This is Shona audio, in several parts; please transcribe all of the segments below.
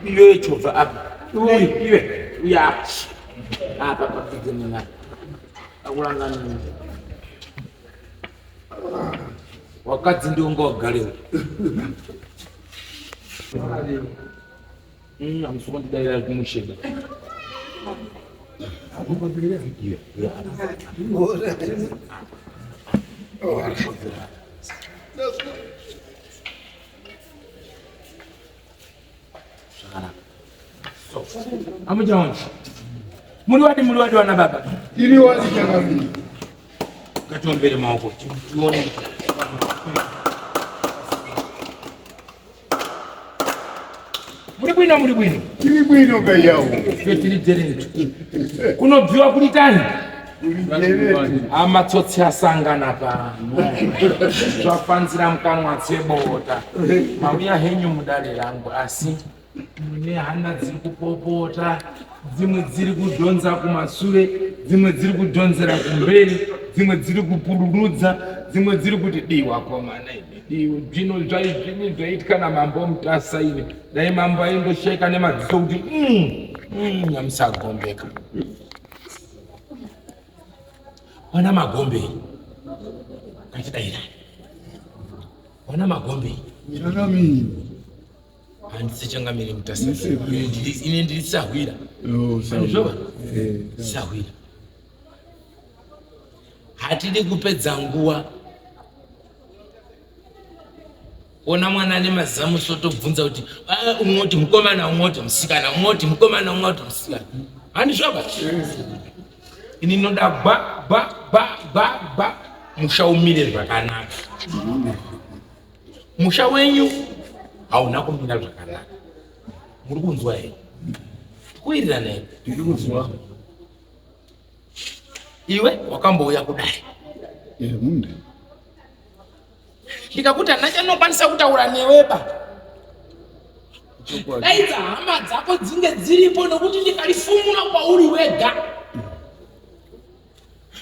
Iwe chova apa. Iwe. Uya. Apa pikirnya? Akulangana. Wakati ndio ngogalewa. Amusuka ndidalira kumushega. Amujawani. Muri wadi wana baba. Ili wadi changavi. Katuombele maoko. Tuone. Muri bwino. Ili bwino gayawo. Fetiri deretu. Kuno bviwa kulitani. Amatsotsi asangana pano. Zvafanzira mukanwa tsebota. Mauya henyu mudare rangu asi mune hana dziri kupopota, dzimwe dziri kudhonza kumasure, dzimwe dziri kudhonzera kumberi, dzimwe dziri kupururudza, dzimwe dziri kuti diwa komana ini. Zvino zvaiitwa namambo mutasa ine. Dai mambo aindosheka nemadziso kuti nyamusagombeka. Wana magombe. Kachidayira. Wana magombe. Changamini. Handisichangamiri mutasa. Ine ndirisahwira. Andizvova? Sahwira. Hatidi kupedza nguwa. Ona mwana ane mazamu sotobvunza kuti unoti mukomana unoti musikana unoti mukomana unoti musikana. Handizvova? Ini noda ba musha umire zvakanaka. Musha wenyu hauna kumira zvakanaka. Muri kunzwa here? Kuwirirana here? Ndiri kunzwa. Iwe wakambouya kudai. Munde. Ndikakuti handichanokwanisa kutaura neweba. Daidza hama dzako dzinge dziripo nokuti ndikarifumura kwauri wega.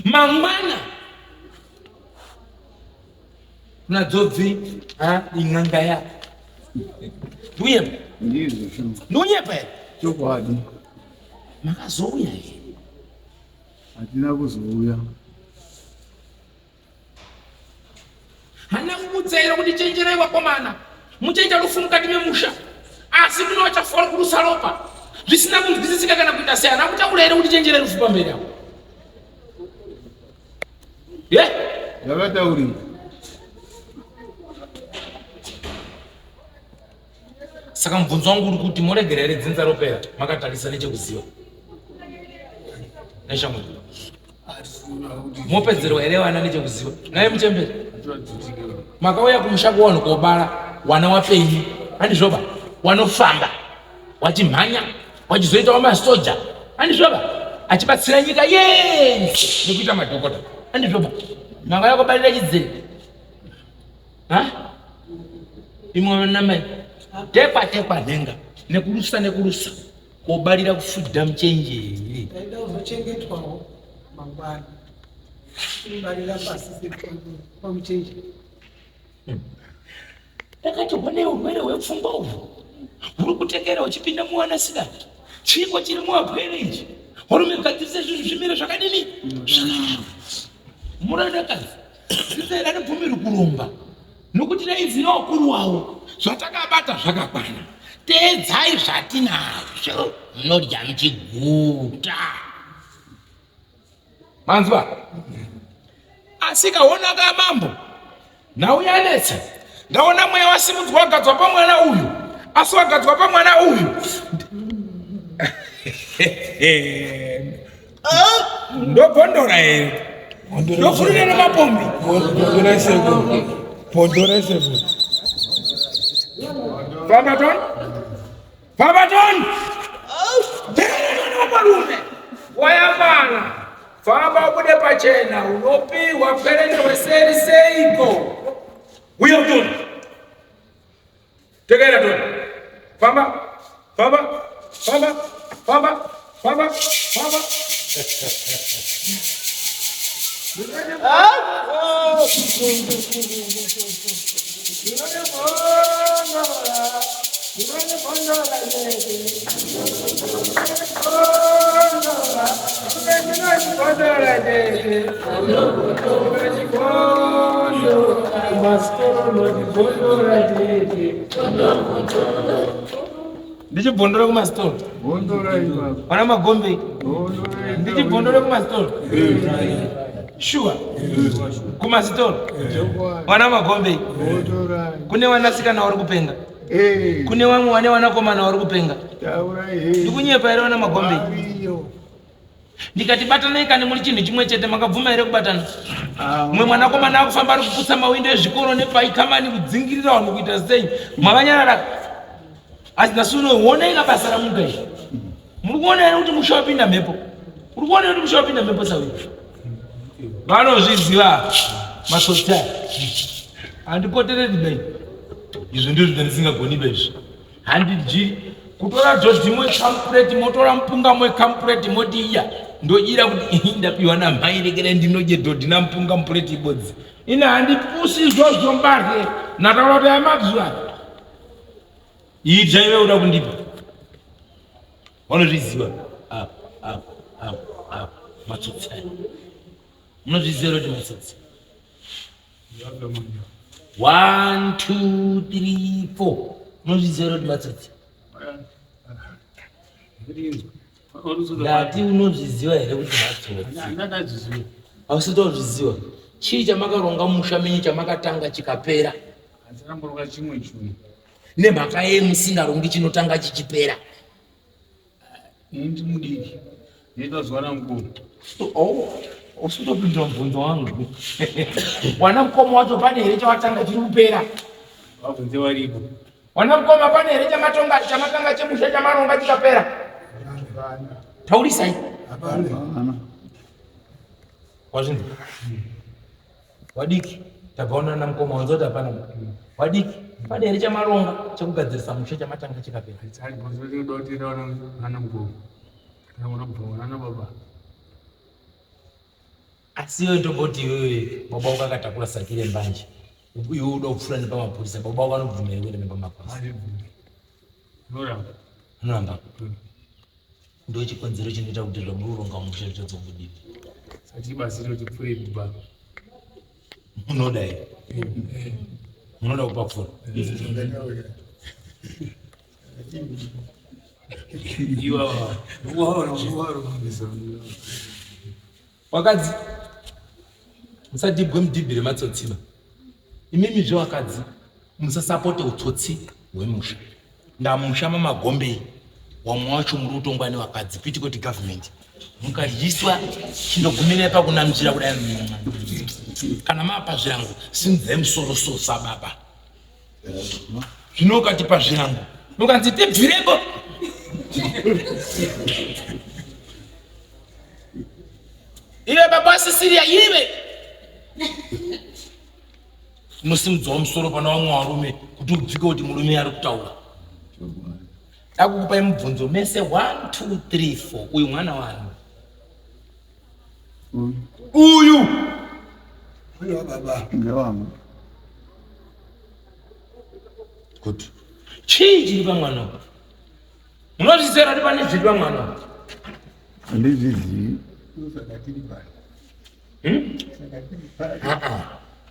Mangwana. Nadzobvi ing'anga ya. Nduyepa. Ndizvo. Nduyepa here? Chokwadi. Makazouya here? Hatina kuzouya. Hana kukudzaira kuti chenjerai wakomana. Muchaita rufu mukati memusha. Asi munovachafuara kurusa ropa. Zvisina kunzwisisika kana kuita sei. Hana kutaura here kuti chenjerai rufu pamberi yako. Yakataurira. Saka mubvunzo wangu uri kuti moregera here dzinza ropera makatarisa nechekuziva. Neshamuri. Mopedzerwa here vana nechekuziva. Naye muchemberi. Makauya kumusha kuwanhu kobara wana wapenyu. Handizvoba? Wanofamba. Wachimhanya. Wachizoitawo masoja. Handizvoba? Achibatsira nyika yense nekuita madhokota. Handizvoba? Manga yakobarira chidzere. Imwe namai. Tekwa nhenga. Nekurusa. Kobarira kufreedom change. Ndaida uzochengetwawo mangwana. Kubarira pasi pamuchenje. Takati hone urwere hwepfungwa uhwu huri kutekera uchipinda muwanasikana. Chiko chiri muwapwere ichi. Horume kugadzirisa zvinhu zvimire zvakadini? Muradakadzi. Zvisera nebvumiri kuromba. Nokuti daidzina wakuru wawo. Zvatakabata zvakakwana. Teedzai zvatinazvo. Munodya muchiguta. Manzwa? Asikaona kamambo. Nauyanetsa. Ndaona mweya wasimudzwa wagadzwa pamwana uyu. Asi wagadzwa pamwana uyu. Ndobhondora here. Ndofurire nemapombi. Pondora sepo. Fabaton! Tena marume. Wayamana. Famba bude pachena unopiwa perene weseri seiko. Uyo ton. Tegera ton. Famba. Ndicho bondora kumastolo. Bondora iba. Wana magombe. Bondora. Ndicho bondora kumastolo. Sure. Kumastolo. Wana magombe. Bondora. Kune wanasikana vari kupenga. Kune vamwe vane vanakomana vari kupenga. Ndikunyepa here wana magombe. Ndikati batanai kane muri chinhu chimwe chete makabvuma here kubatana. Mwe mwanakomana akufamba ari kuputsa mawindo ezvikoro nepaikamani kudzingirira vanhu kuita sei. Mwavanyarara. Asi nasuno honai basa ramuka izvi. Muri kuona here kuti musha wapinda mhepo. Muri kuona here kuti musha wapinda mhepo sauri. Vanozviziva masotsi aya. Handipotereri bei. Izvo ndizvo zvandisingagoni bezvi. Handidyi kutora dhodhi mwekampureti motora mupunga mwekampureti moti iya ndodyira kuti ndapiwa namai rekera ndinodye dhodhi namupunga mupureti ibodzi. Ine handipusi izvozvo mbarhe nataura kuti amazuva ija ive uda kundipa. Vanozviziva matsotsi aya. Munozviziva kuti matsotsi 1 2 3 4 munozviziva kuti matsotsi. Ndati unozviziva here kuti matsotsi? Hausitozviziva. Chii chamakaronga musha menyu chamakatanga chikapera? Nemhaka yenyu musingarongi chinotanga chichipera. Usitopinda mubvunzo wangu. Wana mukoma wacho pane here chawatanga chiri kupera? Wana mukoma pane here chamatanga chemusha chamaronga chikapera? Taurisai. Wazvinzi? Wadiki tabvaona namukoma wanzoti hapana. Wadiki pane here chamaronga chekugadzirisa musha chamatanga chikapera? Asi iwe ndoboti iwewe baba wako akatakura sakire mbanje. Iwe uda kupfuura nepamapurisa. Baba wako anobvuma here kuenda nepamapurisa? Unoramba. Ndo chikonzero chinoita kuti zvamuronga musha zvichadzongodivi. Munoda here? Munoda kupa pfuura? Wakadzi musadhibwe mudhibhire matsotsiva. Imimi zvewakadzi musasapote utsotsi hwemusha. Ndamusha mamagombe wamwe wacho muri kutongwa nevakadzi piti kuti government mukadyiswa chindogumirai pakunamira kudai kana mapa zvirango sinzai musoro sababa. Zvino ukati pazvirango ukanzi tibvirepo iwe baba Sisiria iwe musimudzwa musoro pana vamwe varume kuti ubvike kuti murume ari kutaura. Akukupai mubvunzo mese 1 2 3 4. Uyu mwana wani? Uyu baba ngewangu. Kuti chii chiri pamwana uyu? Munozvizera kuti pane zviri pamwana uyu? Handizvizivi.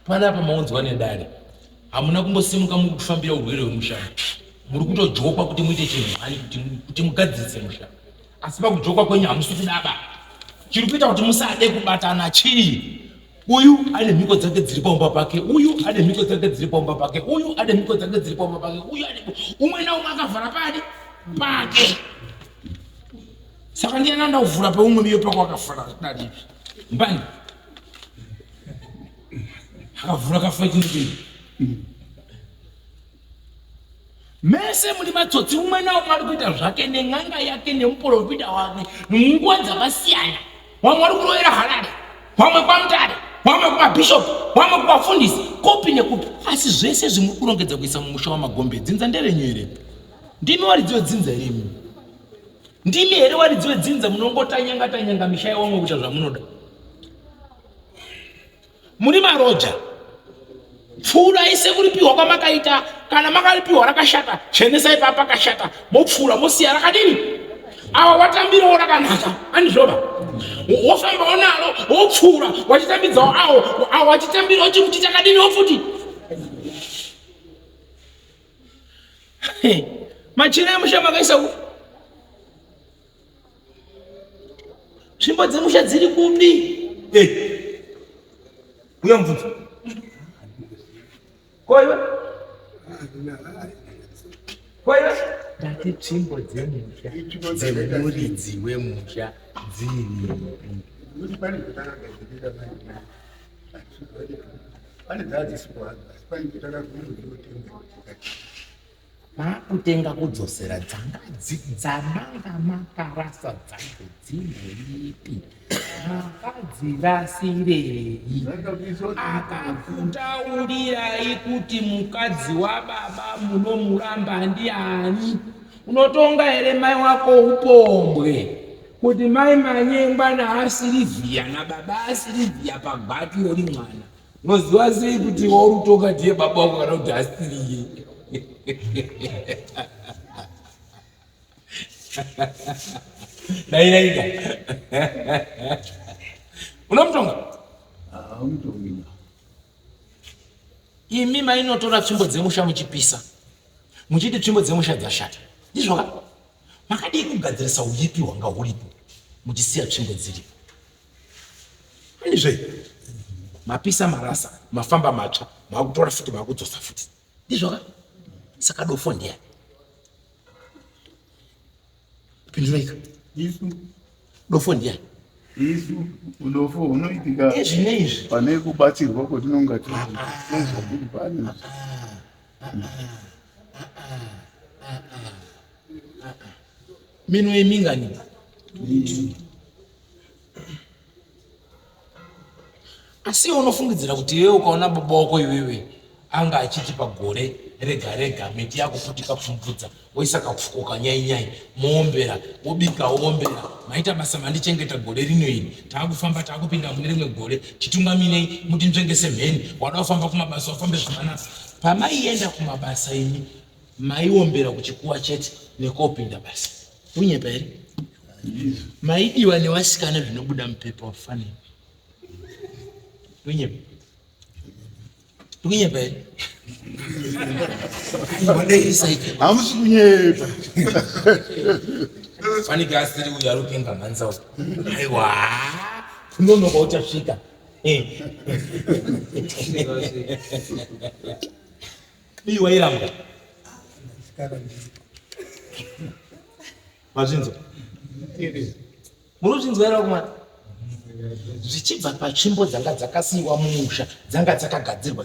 Panapa maunzwa nedare. Hamuna kumbosimuka muri kufambira urwere hwemushana. Muri kutojokwa kuti muite chinhu hani kuti mugadzise mushana. Asi pakujokwa kwenyu hamusi kudaba. Chiri kuita kuti musade kubatana chii? Uyu ane mhiko dzake dziri paumba pake. Uyu ane mhiko dzake dziri paumba pake. Uyu ane mhiko dzake dziri paumba pake. Uyu ane umwe naumwe akavhara padi pake. Saka ndiana ndavhura peumwe miyo pako akavhara dadi. Mbani akavhura kafa chindii. Mese muri matsotsi umwe naumwe ari kuita zvake neng'anga yake nemuprofita wake munguva dzakasiyana. Wamwe ari kurovera Harare, wamwe kwaMutare, wamwe kumabhishopu, wamwe kuvafundisi, kopi nekupi. Asi zvese zvimuri kurongedza kuisa mumusha wamagombe, dzinza nderenyu here? Ndimi waridziwe dzinza rimi? Ndimi here waridziwe dzinza munongotanyanga misha yawamwe kuita zvamunoda? Muri maroja pfura ise kuripiwa kwamakaita kana makaripiwa rakashata chenesa ipapa kashata mopfura mosiya rakadini awa watambirawo rakanaka andizvova wofambawo nalo wopfura wachitambidzawo awo wachitambirawo chimuti chakadiniwo futi machira emusha makaisa kuti nzvimbo dzemusha dziri kupi uya mubvunzo koiwe tati nzvimbo dzemusha dzemuridzi wemusha dziri makutenga kudzosera dzamanga makarasa dzange dzimboipi makadzirasirei akakutaurirai kuti mukadzi wababa munomuramba ndiani unotonga here mai wako upombwe kuti mai manyengwa naasirivhiya nababa asirivhiya pagwati ori mwana unoziva sei kuti waurutoka ndiye baba wako kana kuti asiriye dairaika unomutonga imi mainotora tsvimbo dzemusha muchipisa muchiti tsvimbo dzemusha dzashata ndizvoka makadii kugadzirisa uipi hwanga huripo muchisiya tsvimbo dziripo andizvei mapisa marasa mafamba matsva makutora futi makudzosa futi ndizvoka saka dofo ndiani pinduraika dofo ndiani udofo unoitika ezvinezvi pane kubatsirwa kwatinonga tiri pane mino yemingani asi unofungidzira kuti iwe ukaona baba wako iwewe anga achiti pagore rega rega miti yako kuti kapfumbudza woisa kapfuko kanyainyai moombera wobika wombera maita basa mandichengeta gore rino iri taakufamba taakupinda mune rimwe gore chitungaminei muti nzvengese mheni wada kufamba kumabasa wafambe zvakanaka pamaienda kumabasa imi maiombera kuchikuwa chete nekopinda basa unyepa here maidiwa nevasikana zvinobuda mupepa wafanira unyepa unyepa here hamusi kunyepa fanike asiri uya rupinga manzao aiwa kunonoka uchasvika iwairamba mazvinzo munozvinzwa here kumwana zvichibva patsvimbo dzanga dzakasiyiwa mumusha dzanga dzakagadzirwa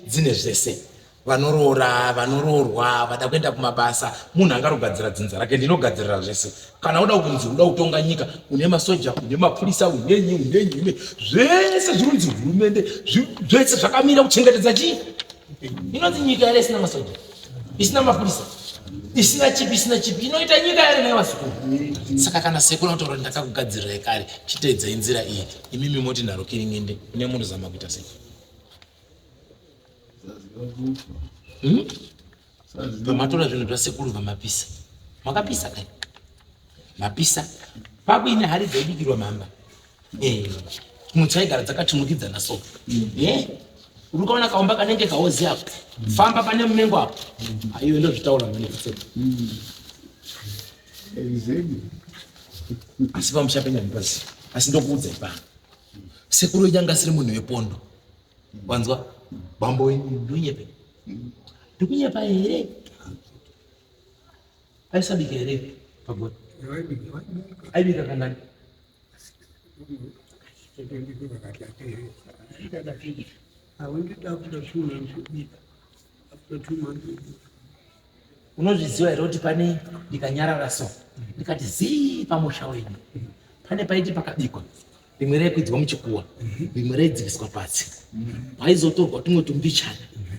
dzine zvese vanoroorwa vada kuenda kumabasa munhu angarogadzira dzinza rake ndinogadzirira zvese kana uda kunzi uda kutonga nyika une masoja une mapurisa unenyi zvese zviri kunzi hurumende zvese zvakamira kuchengetedza chii inonzi nyika here isina masoja isina mapurisa isina chipi inoita nyika here nevasukuru saka kana sekuna kutaura kuti ndakakugadzirirai kare chiteedzai nzira iyi imimi moti nharo kiringende une munhu zama kuita sei pamatora zvinhu zvasekuru vamapisa makapisa kai mapisa pakuine hari dzaibikirwa mamba mutsaigara dzakatimukidzana so uri kaona kaomba kanenge kaozi apo famba pane mumengo apo aiwe ndozvitaura manefuseko asi pamuchapenya mupasi asi ndokuudzai pano sekuru wenyanga asiri munhu wepondo wanzwa bambo wenyu ndunyepe ndikunyepa here aisabika here pagoti aibika kangani unozviziva here kuti pane ndikanyarara so ndikati zii pamusha wenyu pane paiti pakabikwa rimwe raikwidzwa muchikuwa rimwe raidzikiswa pasi paizotorwa tumwe tumbichana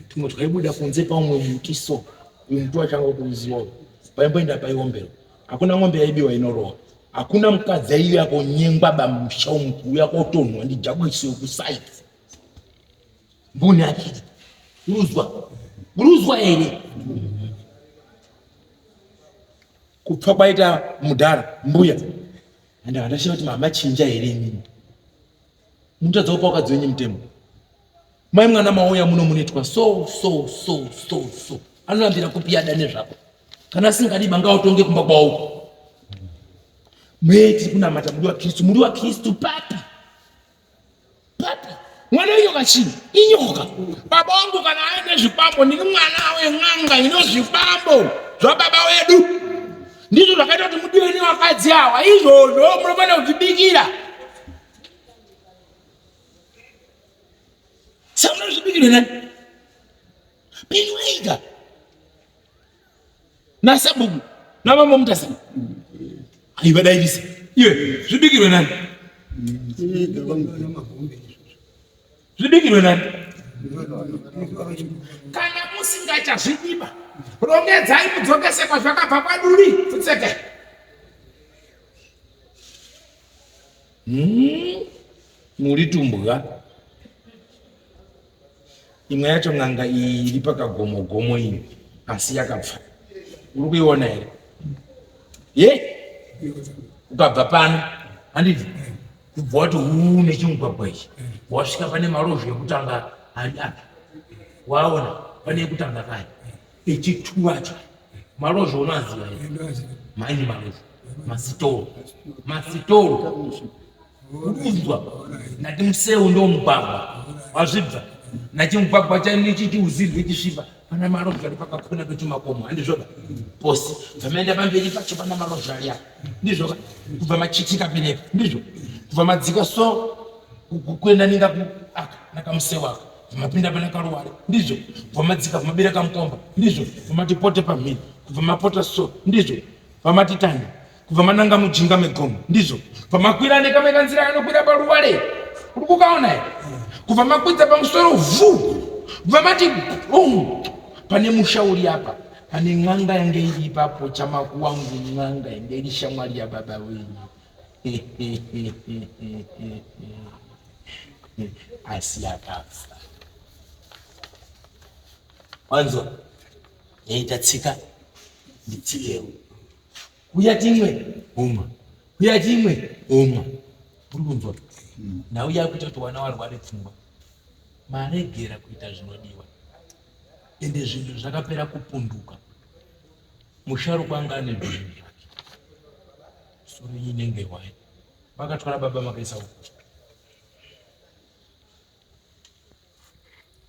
tumwe twaibuda kunze paumwe muti so uyu muti wachanga kuuziwa paimboenda paiomberwa hakuna ng'ombe yaibiwa inorowa hakuna mukadzi aive yakonyengwa bamusha umu kuuya kotonhwa ndijabwisi yokusaiti mbune akiti uruzwa ere kupfa kwaita mudhara mbuya anda andashiva kuti mamachinja ere imini munotadza kupa wakadzi wenyu mutemo mai mwana mauya muno munoitwa so anorambira kupiyada nezvako kana asingadiba ngautonge kumba kwauko mweti kunamata muri wa kristu papi mwana inyoka chini inyoka baba wangu kana aine zvipambo ndiri mwana weng'anga ino zvipambo zvababa wedu ndizvo zvakaita kuti mudiwe nevakadzi awa izvozvo munofanira kuzvibikira samunozvibikire nani pinweiga nasabubu namama mutasana aivadairisa iwe zvibikirwe nani zvibikirwe nani kana musingachazvidiba rongedzai mudzokese kwazvakabva kwaduri futseke muri tumbwa imwe yacho n'anga iri pakagomogomo iyi asi yakabva uri kuiona here ye ukabva pano handiti kubva wati une chimugwagwa ichi wasvika pane marozho ekutanga ari api waona pane ekutanga kaya echituwacho marozho unoaziva here maini marozho masitoro ukunzwa nati museu ndo mugwagwa wazvibva nachimugwagwa chanichiti uzirwe chisvipa pana marozho ari pakakona petumakomo handizvoba posi bvamaenda pamberi pacho pana marozho ari apa ndizvoka kubva machitika penepo ndizvo kubva madzika so kuenda ninga nakamuseu aka vamapinda pana karuware ndizvo kubva madzika vamabereka mukomba ndizvo vamati pote pamhini kubva mapota so ndizvo vamati tanda kubva mananga mujinga megomo ndizvo vamakwira nekamekanzira anokwira paruware uri kukaona here kubva makwidza pamusoro vhu vamati pane mushauri apa pane n'anga yange iri ipapo chamaku wangu n'anga yange iri shamwari yababa wenyu asi yakafa wanzwa yaita tsika nditsikewo kuya timwe uma kuya timwe uma uri kunzwa nhau yakuita kuti wana warware pfungwa maregera kuita zvinodiwa ende zvinhu zvakapera kupunduka musharukwa anga ane zvinhu zvake soro inenge waye vakatwara baba makaisa uko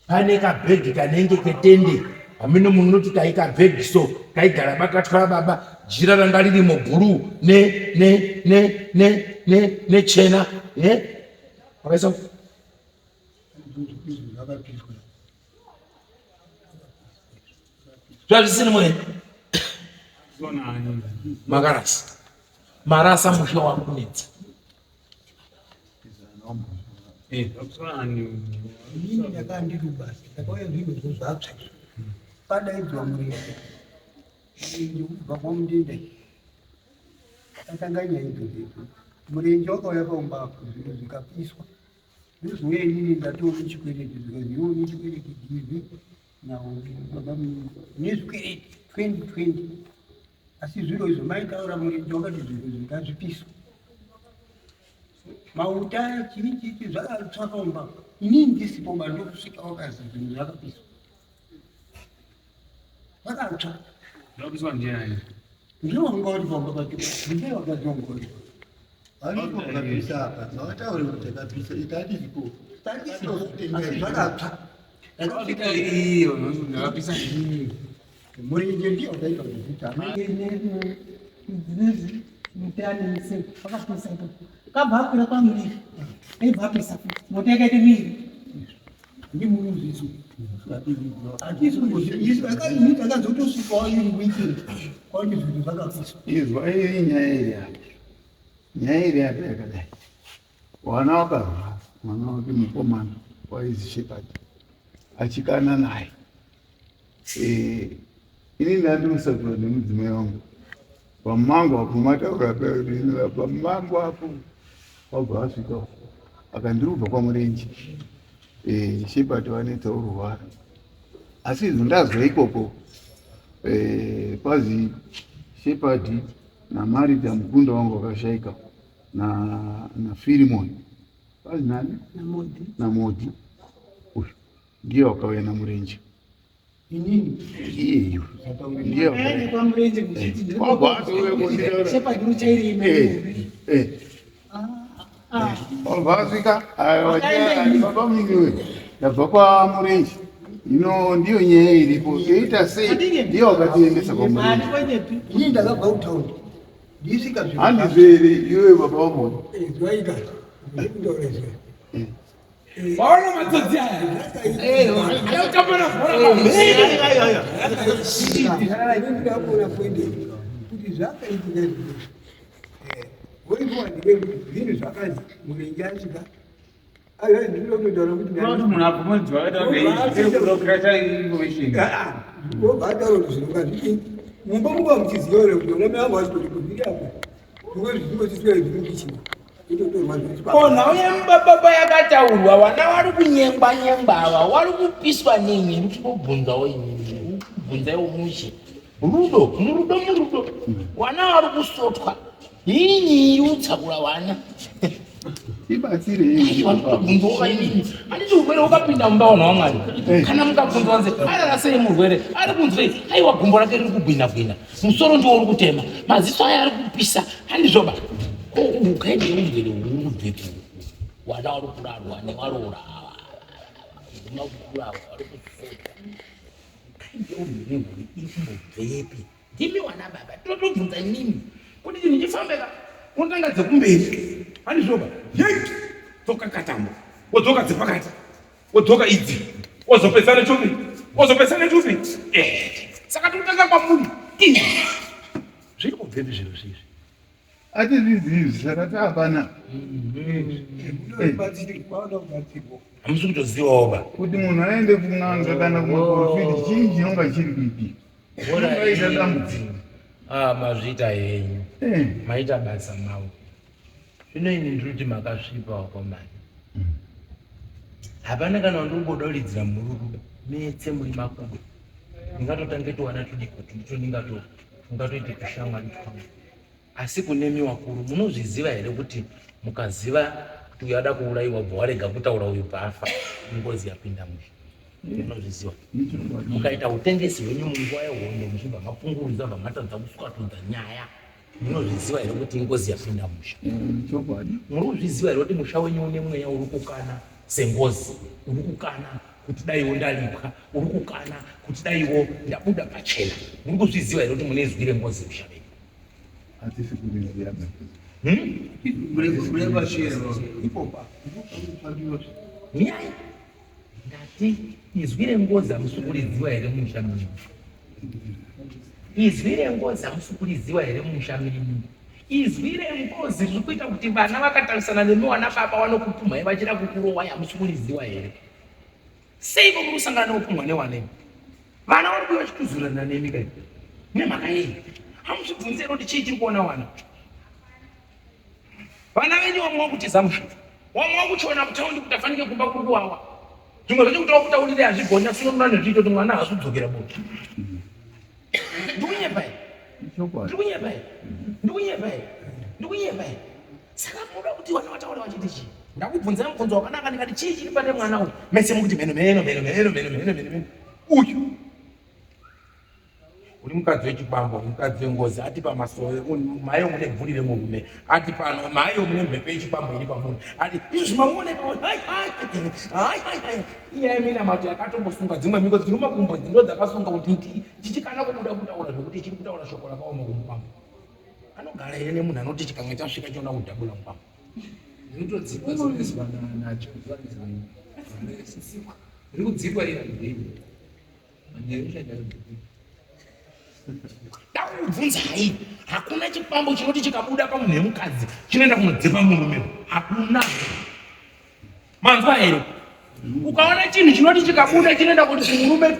pane kabhegi kanenge ketende hamino munhu unoti kaikabhegi so kaigara vakatwara baba jira ranga ririmo bhuruu nechena vakaisa uko zvazvisini mwene makarasa marasa musha wakunetsa inini ndakandiri basi ndakauya zvinhu zvatsva padaidzwa murenje kubva kwamundinde takanganya idzodzo murenje wakauya paumbapo zvinhu zvikapiswa ndizvouya inini ndatoone chikwereti zvikazione chikwereti givi nezvikwereti 2020 asi zviro izvo maitaura murenje wakati zvinhu zvingazvipiswa mauta chii zvakatsva paumbapo inini ndisipo mandokusvika wakazi zvinhu zvakapiswa vakatsva Zvakupiswa ndiani? ndivanga vari pamba pake ndai vakadzonga vari Alipo kabisa hapa. Hawatauri kuti kabisa itadiko. asi zvakatsva Akapita iyo, ndakapisa iyi. murenje ndiyo wakaita kuzvita mutane museu vakapisa ipo kabva akwira kwamuriri aibva apisa mota yakaite miri ndimuruziso isu takazotosvikawo iri weekend kwaone zvinhu zvakapiswa Izwa iyi nyaya iri apa. Nyaya iri apa yakadai. Wana wakarwara, mwana wake mukomana waizi Shepard. Achikana naye. Ini ndandinosakurwa nemudzimai wangu. Pamango apo mataura pedu pamango apo wabva asvika akandirubva kwamurenje. Shepard waneta urwara. asi ndazwe ikoko kwazi Shepherd na Marita mkunda wangu wakashaika na Filimon kwazi nani na Modi ndio wakawea na Murenje Nini? hiyo ndio kwa Murenje mchiti kwa bado wewe Shepherd uchairi ime Olvazika ayo baba mimi na baba Murenje ndio nyewe ilipo ita sei ndio wakatiendesha kwa Murenje Hii ndakabva utown. Ndisika zviro. andizvere iwe baba wamoni Zvaita. Ndorezwe. Waona matsotsi aya anotambana bhora Ndakabona kwende kuti zvakaitika zviro. Waiwa ndiwe kuti zvinhu zvakanzi Murenje asvika. Ayo ndiro kutaura kuti munhu abvumedzwa akaita kurokirata information. Wobhadaro zviro kazviki. Mumba muka muchiziva ere kuti ona mai vangu kuzviri apo. Zvimwe zviro tiswere zviri kichini. Nauye mbababa yakataurwa vana vari kunyengwa nyengwa vari kupiswa nenyi ndichikubvunzawo inini kubvunzaiwo mushe murudo vana vari kusotwa inyi utsakura vana ibatsire vanobvunzawo inini handiti urwere wakapinda mumba vanhu vamwari kana mukabvunzwa nze arara sei murwere ari kunzwei aiwa gumbo rake riri kubwina musoro ndiwo uri kutema maziso aya ari kupisa handizvoba ukaende urwere hurubvepo vana vari kurarwa nevaroora makukurawa vari kusota kainde urwere huri iri kumbobvepi ndimi wana baba totobvunza nini kuti chinhu chifambeka unotanga dzekumberi handizvoba yei dzoka katambo wodzoka dzepakati wodzoka idzi wozopesana chupi saka totanga kwamuri zviri kubvepi zviro zvizvi atizvizivi saka taapana hamusi kutozivawo ba kuti munhu aende kun'anga kana kumaprofiti chii chinonga chiri kuitika unongaita dambudziko mazviita henyu maita basa mavo zvino ini ndinoti makasvipa wakomani hapana kana wandombodauridzira mururu metse muri makudo ndingatotange towana tudiko ndicho ndingatoite tushamwari twangu asi kune wakuru munozviziva here kuti mukaziva kuti uyu ada kuurayiwa bva warega kutaura uyu bhafa ngozi yapinda musha munozviziva mukaita utengesi hwenyu munguva yehondo muchibva mapungurudza bva matadza kuswatudza nyaya munozviziva here kuti ingozi yapinda musha muri kuzviziva here kuti musha wenyu une mweya uri kukana sengozi uri kukana kuti daiwo ndalipwa uri kukana kuti daiwo ndabuda pachena muri kuzviziva here kuti mune zwi rengozi musha wenyu atisi kuziva nyaya ndati izwi rengozi hamusi kuriziva here musha menyu izwi rengozi hamusi kuriziva here musha menyu izwi rengozi riri kuita kuti vana vakatarisana nemiwana baba vanokupumhai vachida kukurowai hamusi kuriziva here seiko muri kusangana neupumhwa newanemi vana vari kuva vachituzurana nemi kai nemhaka yei hamuzvibvunzei kuti chii chiri kuona wana vana venyu vamwa kutiza musha wamwa kuchiona kutaundi kuti afanike kumba kuri kuwawa zvimwe zvacho kuti wakutaurire hazvigonya sinoona nezviito kuti mwana hazodzokera bota ndikunyepai saka muda kuti vana vataura vachiti chii ndakubvunzai mubvunzo wakanaka ndikati chii chiri pane mwana uyu mese mukuti meno uyu uri mukadzi wechibambo mukadzi wengozi ati pamasove maiyo mune bvuri remurume ati pano maiyo mune mhepo yechibambo iri pamunhu ati izvi mamuonekao iyai minamato yakatombosunga dzimwe miko dzinomakumbo dzindo dzakasunga kuti chichikana kubuda kutaura zvokuti chiri kutaura shoko rakaoma kumupambo anogara here nemunhu anoti chikamwe chasvika chiona kudhabula mupambo dzinotodzikwa zvinezwa nacho riri kudzikwa iri ndakubvunzai hakuna chipambo chinoti chikabuda pamunhu wemukadzi chinoenda kunodzipa murume hakuna manzwa here ukaona chinhu chinoti chikabuda chinoenda kuti kumurume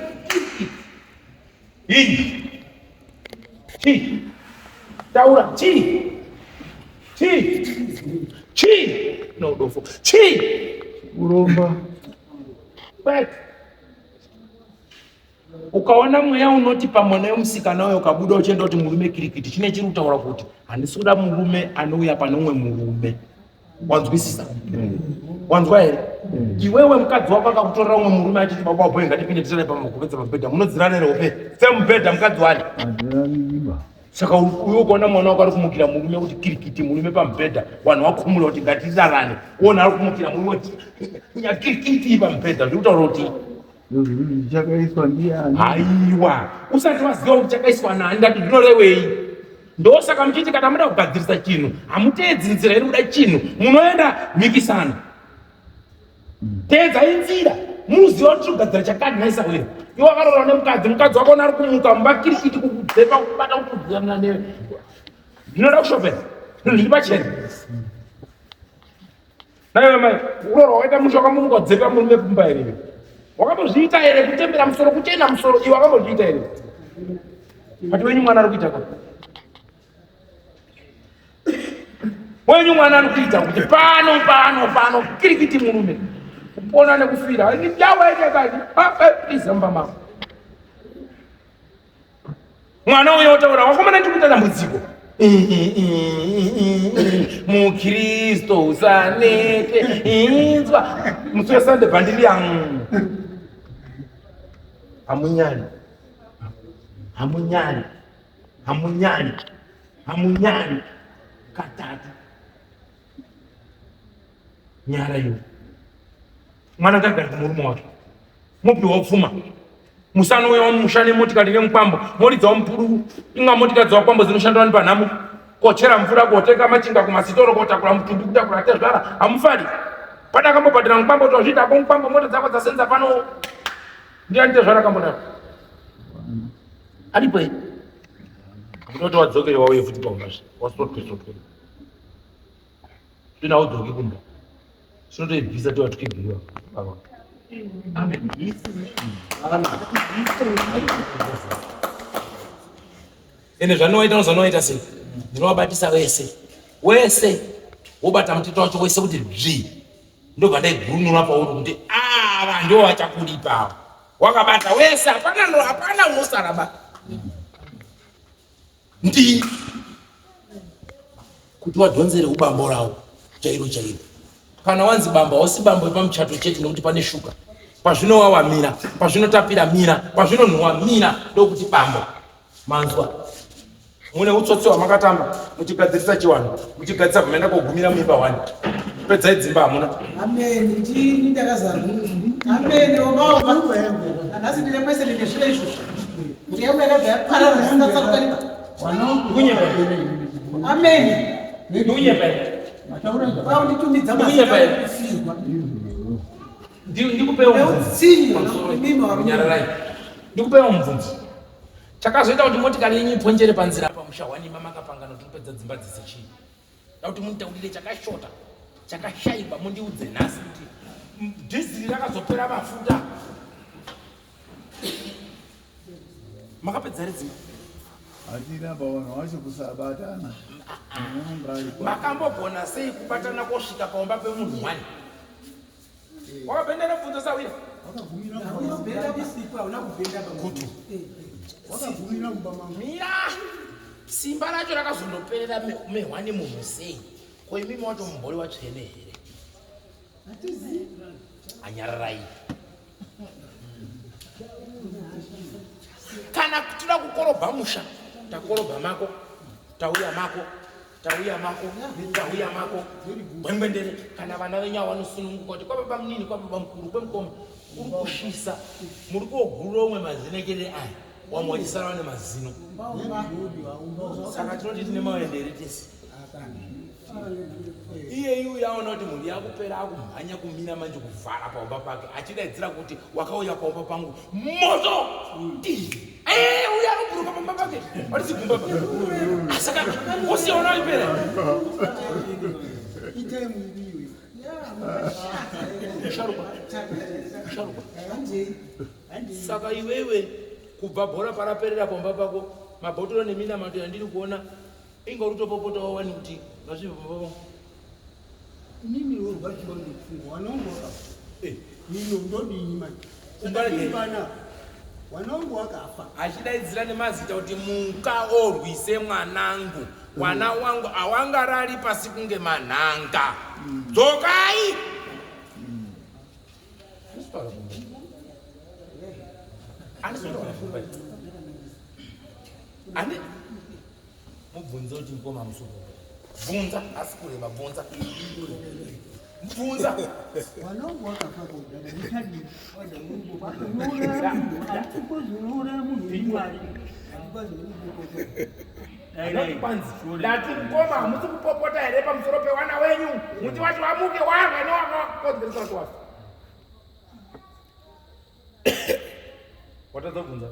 chii taura chii nodofo chii uromba but Ukaona mweya unoti pamwana yomusikana uyo ukabuda uchienda kuti murume kirikiti, chine chiri kutaura kuti handisi kuda murume anouya pane umwe murume. Wanzwisisa? Wanzwa here? Iwewe mukadzi wako akakutorera umwe murume achiti baba boy ngatipinde tisane pamakupedza mabhedha, munodzirana rope semubhedha mukadzi wani. Saka uyo ukaona mwana wako ari kumukira murume kuti kirikiti murume pamubhedha, vanhu vakumura kuti ngatizarane. Ona ari kumukira murume kuti nyakirikiti pamubhedha, zviri kutaura kuti chakaiswa ndiani? Haiwa, usati waziva kuti chakaiswa nani, ndati zvinorevei? Ndosaka muchiti kana muda kugadzirisa chinhu hamuteedzi nzira iri kuda chinhu, munoenda mhikisano. Teedzai nzira muziva kuti kugadzira chakati naisa wira. Iwe wakarora nemukadzi, mukadzi wako ari kumuka mubakirikiti kukudzepa kubata kukudzirana newe. Zvinoda kushopera zviri pachena. Naiwe mai, uroro waita musho wakamuka kudzepa murume pumba here. Wakambozviita here kutembera musoro kuchena musoro, iwe wakambozviita here? Kati wenyu mwana ari kuita kwa? Wenyu mwana ari kuita kuti pano kirikiti murume. Kupona nekufira. Yawaita kati, izamba mako. Mwana uyo utaura, wakomana ndikuita dambudziko. Mukristo usanete, inzwa. Musuya sande bandili yangu. Hamunyani. Katatu. Nyara yu. Mwana gagari kumurumu wake. Mupi wafuma. Musano uyo mushane motika ndine mkwambo. Mori za mpuru. Inga motika za mkwambo zinoshandwa nipa namu. Kochera mvura koteka machinga kumasitoro kotakula mtumbi kutakula tezvara. Hamufari. Pada kambo padira mkwambo tozvita kwa mkwambo moto dzako dzasenza pano. Ndiani tezvara kambo napo. Alipo hii. Mtoto wadzokere wauye futi paumbashi. Wasotwe. Zvina udzoke kumba. Zvinotoibvisa kuti watukibhiriwa. Amen. Ende zvanoita sei? Ndinowabatisa wese wobata mutito wacho wese kuti dzvi. Ndobva ndaigurunura pauri kuti ava ndiwo vachakulipa. Wakabata wese, hapana unosaraba. Ndi kuti wadhonzere ubambo rawo chairo. Kana wanzi bamba wasi bambo pamuchato chete nokuti pane shuka. Pazvinowawa mira, pazvinotapira mira, pazvinonhuwa mira ndokuti bambo. Manzwa. Mune utsotsi hwamakatamba muchigadzirisa chiwano, muchigadzirisa kuenda kogumira mimba wani. Pedzai dzimba hamuna. Amen. Ndini ndakazarwa. Amen. Omaoma. Anasi ndine mwese ndine zvile izvo. Ndiye mwega yaparara singatsakanipa. Kunye. Amen. Kunye pale. Wao nditumidza masifwa. Ndikupe umvunzi. Ndikupe umvunzi. Chakazoita kuti motikari yenyu iponjere panzira pamusha wani mama akapangana kuti upedza dzimba dzese chii. Kuti munitaurire chakashota, chakashaiba mundiudze nhasi kuti dhiziri rakazopera mafuta. Makapedza dzimba. Atina bawana wacho kusabatana. Makambogona sei kubatana kosvika paumba pemunhu wani? Wakapendera bvunzo sawira? Wakavumira kubenda bisipa una kubenda kuti. Wakavumira kubama. Mira. Simba racho rakazondoperera mehwani munhu sei? Ko imimi wacho mumbori watsvene here? Atizi. Anyararai. Kana kutoda kukorobha musha, takorobha mako, tauya mako, gwengwendere. Kana vana venya vanosununguka kuti kwababa munini, kwababa mukuru, kwemukoma, uri kushisa, muri kogurura umwe mazinekere aya, wamwanyisana nemazino. Saka tinoti tine maendere tese. Iyeyu yaona kuti munhu yakupera akumhanya kumira manje kuvhara paumba pake achidaidzira kuti wakauya paumba pangu moto. Uya anoburuka paumba pake watisi gumba pake. Saka usiona ipera. Sharuka. Saka iwewe kubva bhora paraperera paumba pako mabhotoro nemina mato yandiri kuona inga urutopopota wawani kuti ngazvibva. Mimi urwachiwa ndikufungwa wanongoka. Mimi ndodini manje. Umbana. wanangu wakafa. Achidaidzira nemazita kuti muka orwise mwanangu, mwana wangu awangarari pasi kunge manhanga. Dzokai! Ani mubvunze kuti mukoma musoro. Bvunza asi kureba bvunza. Bvunza. Wanangu wakafa kodana nitadi wada mungu Dati mkoma hamusi kupopota here pamusoro pewana wenyu. Muti wati wamuke warwe newakakodzeresa kuti wafa. Watadzabvunza.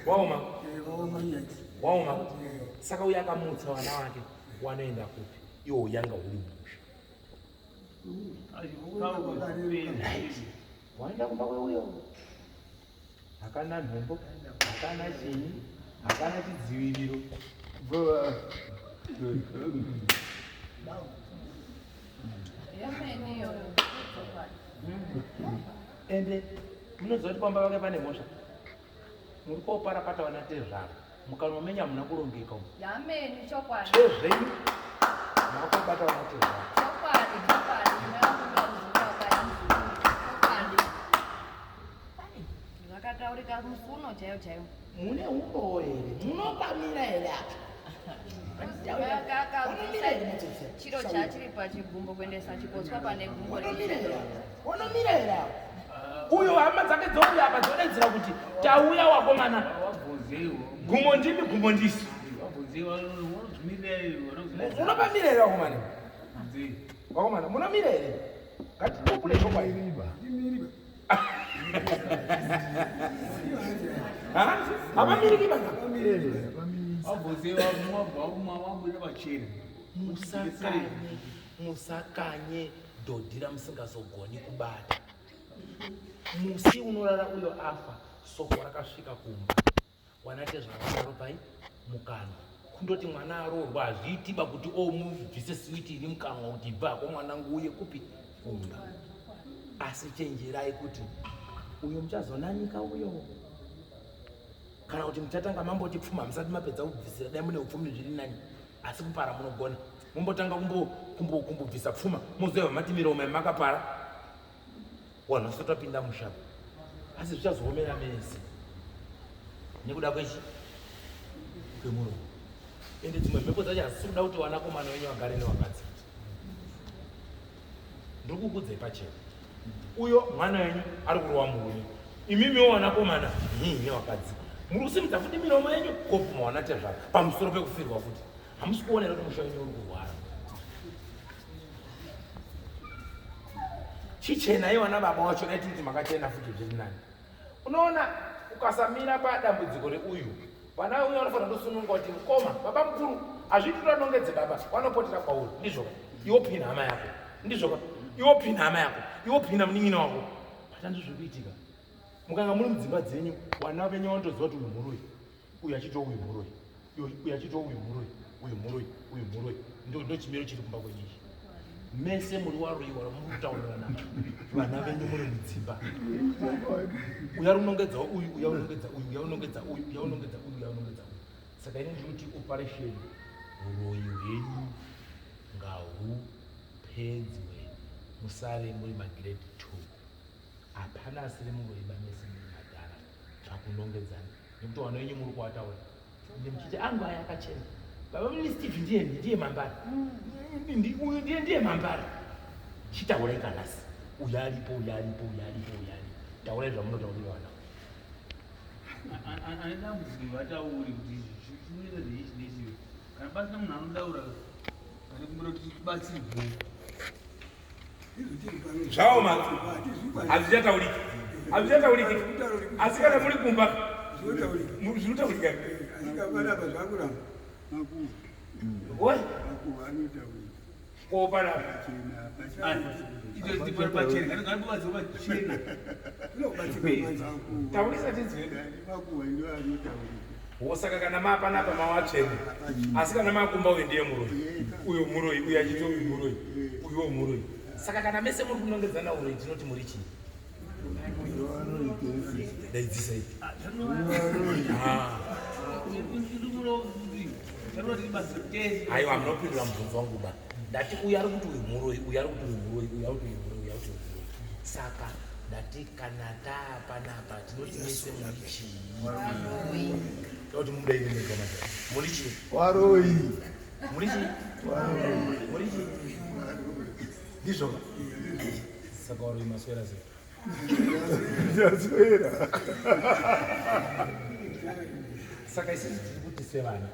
Wauma. Wauma. Saka uya akamutsa wana wake wanoenda kupi? Iwo uyanga uri musha. Waenda kumba kweuyo. Hakana nhombo, hakana chinyi, hakana chidziviriro. Ende munoziva kuti kwamba vake pane mhosva. Muri koparapata vana tezvaro. Mukanomenya muna kurongeka umu. Yameni chokwadi. Chezvenyu makabata vana tezvaro. Chokwadi. Zvakataurika musuno chaiyo. Mune uno here, munokamira here. Chiro chachiri pachigumbo kuendesa chikotswa pane gumbo Wanomira here. Uyo hama dzake dzouya apa dzodaidzira kuti tauya wakomana. Gumbo ndimi gumbo ndisi. Unopamira here wakomana? Wakomana munomira here. Ngatitopule chokwadi. Abamiriki banga. Musakanye dhodhira musingazogoni kubata. Musi unorara uyo afa, soko rakasvika kumba. Wanate zvavanaro pai mukana. Kundoti mwana arorwa azviitiba kuti mubvise switi iri mukanwa kuti bva mwanangu uye kupi kumba. Asi chenjerai kuti uyo muchazonanika uyo. Kana kuti muchatanga mamboti pfuma musati mapedza kubvisira dai mune upfumi zviri nani. Asi kupara munogona. Mumbotanga kumbobvisa pfuma. Muzoeva matimiro umwe makapara. Wanhu sotopinda mushapo. Asi zvichazoomera mese. Nekuda kwemuro. Ende dzimwe mhepo dzacho hazisikuda kuti wanakomana wenyu vagare nevakadzi. Ndiri kukudzai pachena. Uyo mwana wenyu ari kurowa murume. Imimiwo wanakomana nevakadzi. Muri kusimudza futi miromo yenyu kopfuma wana tezvaro pamusoro pekufirwa futi. Hamusi kuonera kuti musha wenyu uri kurwara. Chichena iwana baba wacho daiti kuti makachena futi zviri nani. Unoona ukasamira padambudziko reuyu, vana uyu vanofanira kusununga kuti mukoma, baba mukuru, hazviti unongedze baba, vanopotera kwauri. Ndizvoka, iwo phina hama yako. Ndizvoka, iwo phina hama yako. Iwo phina munin'ina wako. Patandi zvikuitika. Mukanga muri mudzimba dzenyu, vana venyu vanotoziva kuti uyu muroi, uyu achito uyu muroi, uyu achito uyu muroi, uyu muroi, uyu muroi. Ndo chimiro chiri kumba kwenyu ichi. Mese muri waroiwa muri kutaurana vana venyu muri mudzimba. Uya unongedza uyu, uya unongedza uyu, uya unongedza uyu, uya unongedza uyu, uya unongedza uyu. Saka ine ndiri kuti operation uroi hwenyu ngahupedzwe, musare muri magrade 2. Hapana asiri mungoiba mese muri madhara zvakunongedzana. Nekuti vana venyu muri kuvataura. Ende muchiti angu aya akachena. Baba mini Steve ndiye mambara. Uyu ndiye mambara. Chitaurai kanasi. Uyu aripo, uyu aripo, uyu aripo, uyu aripo. Taurai zvamunotaurira vana. Anoda muzivi vatauri kuti zvinoita zveichi nechiyo. Kana pasina munhu anodaura pane kumbira kuti tibatsirwe. Zvavo maka. Hazvichatauriki. Hazvichatauriki. Asi kana muri kumba. Zvinotaurika. Asikapanapa zvakuramba. Oi? Anotaurika. Kopanapa. Icho tipari pachena. Kana pachena pachena. Taurisa tinzwe. Wosaka kana mapanapa mawachena. Asi kana makumba uyu ndiye muroi. Uyu muroi, uyu achito uyu muroi. Uyu muroi. saka kana mese muri kunongedzana uri tinoti muri chii daidzisei aiwa munopindura mubvunzo wangu ba ndati uyu ari kuti uyu muroi uyu ari kuti uyu muroi uyu ari kuti uyu muroi uyu ari kuti uyu muroi saka ndati kana taapanapa tinoti mese muri chii kuti mudaidemezana muri chii waroi muri chii muri chii ndizvoka saka waroi maswera sei ndaswera saka isisi tiri kuti sevana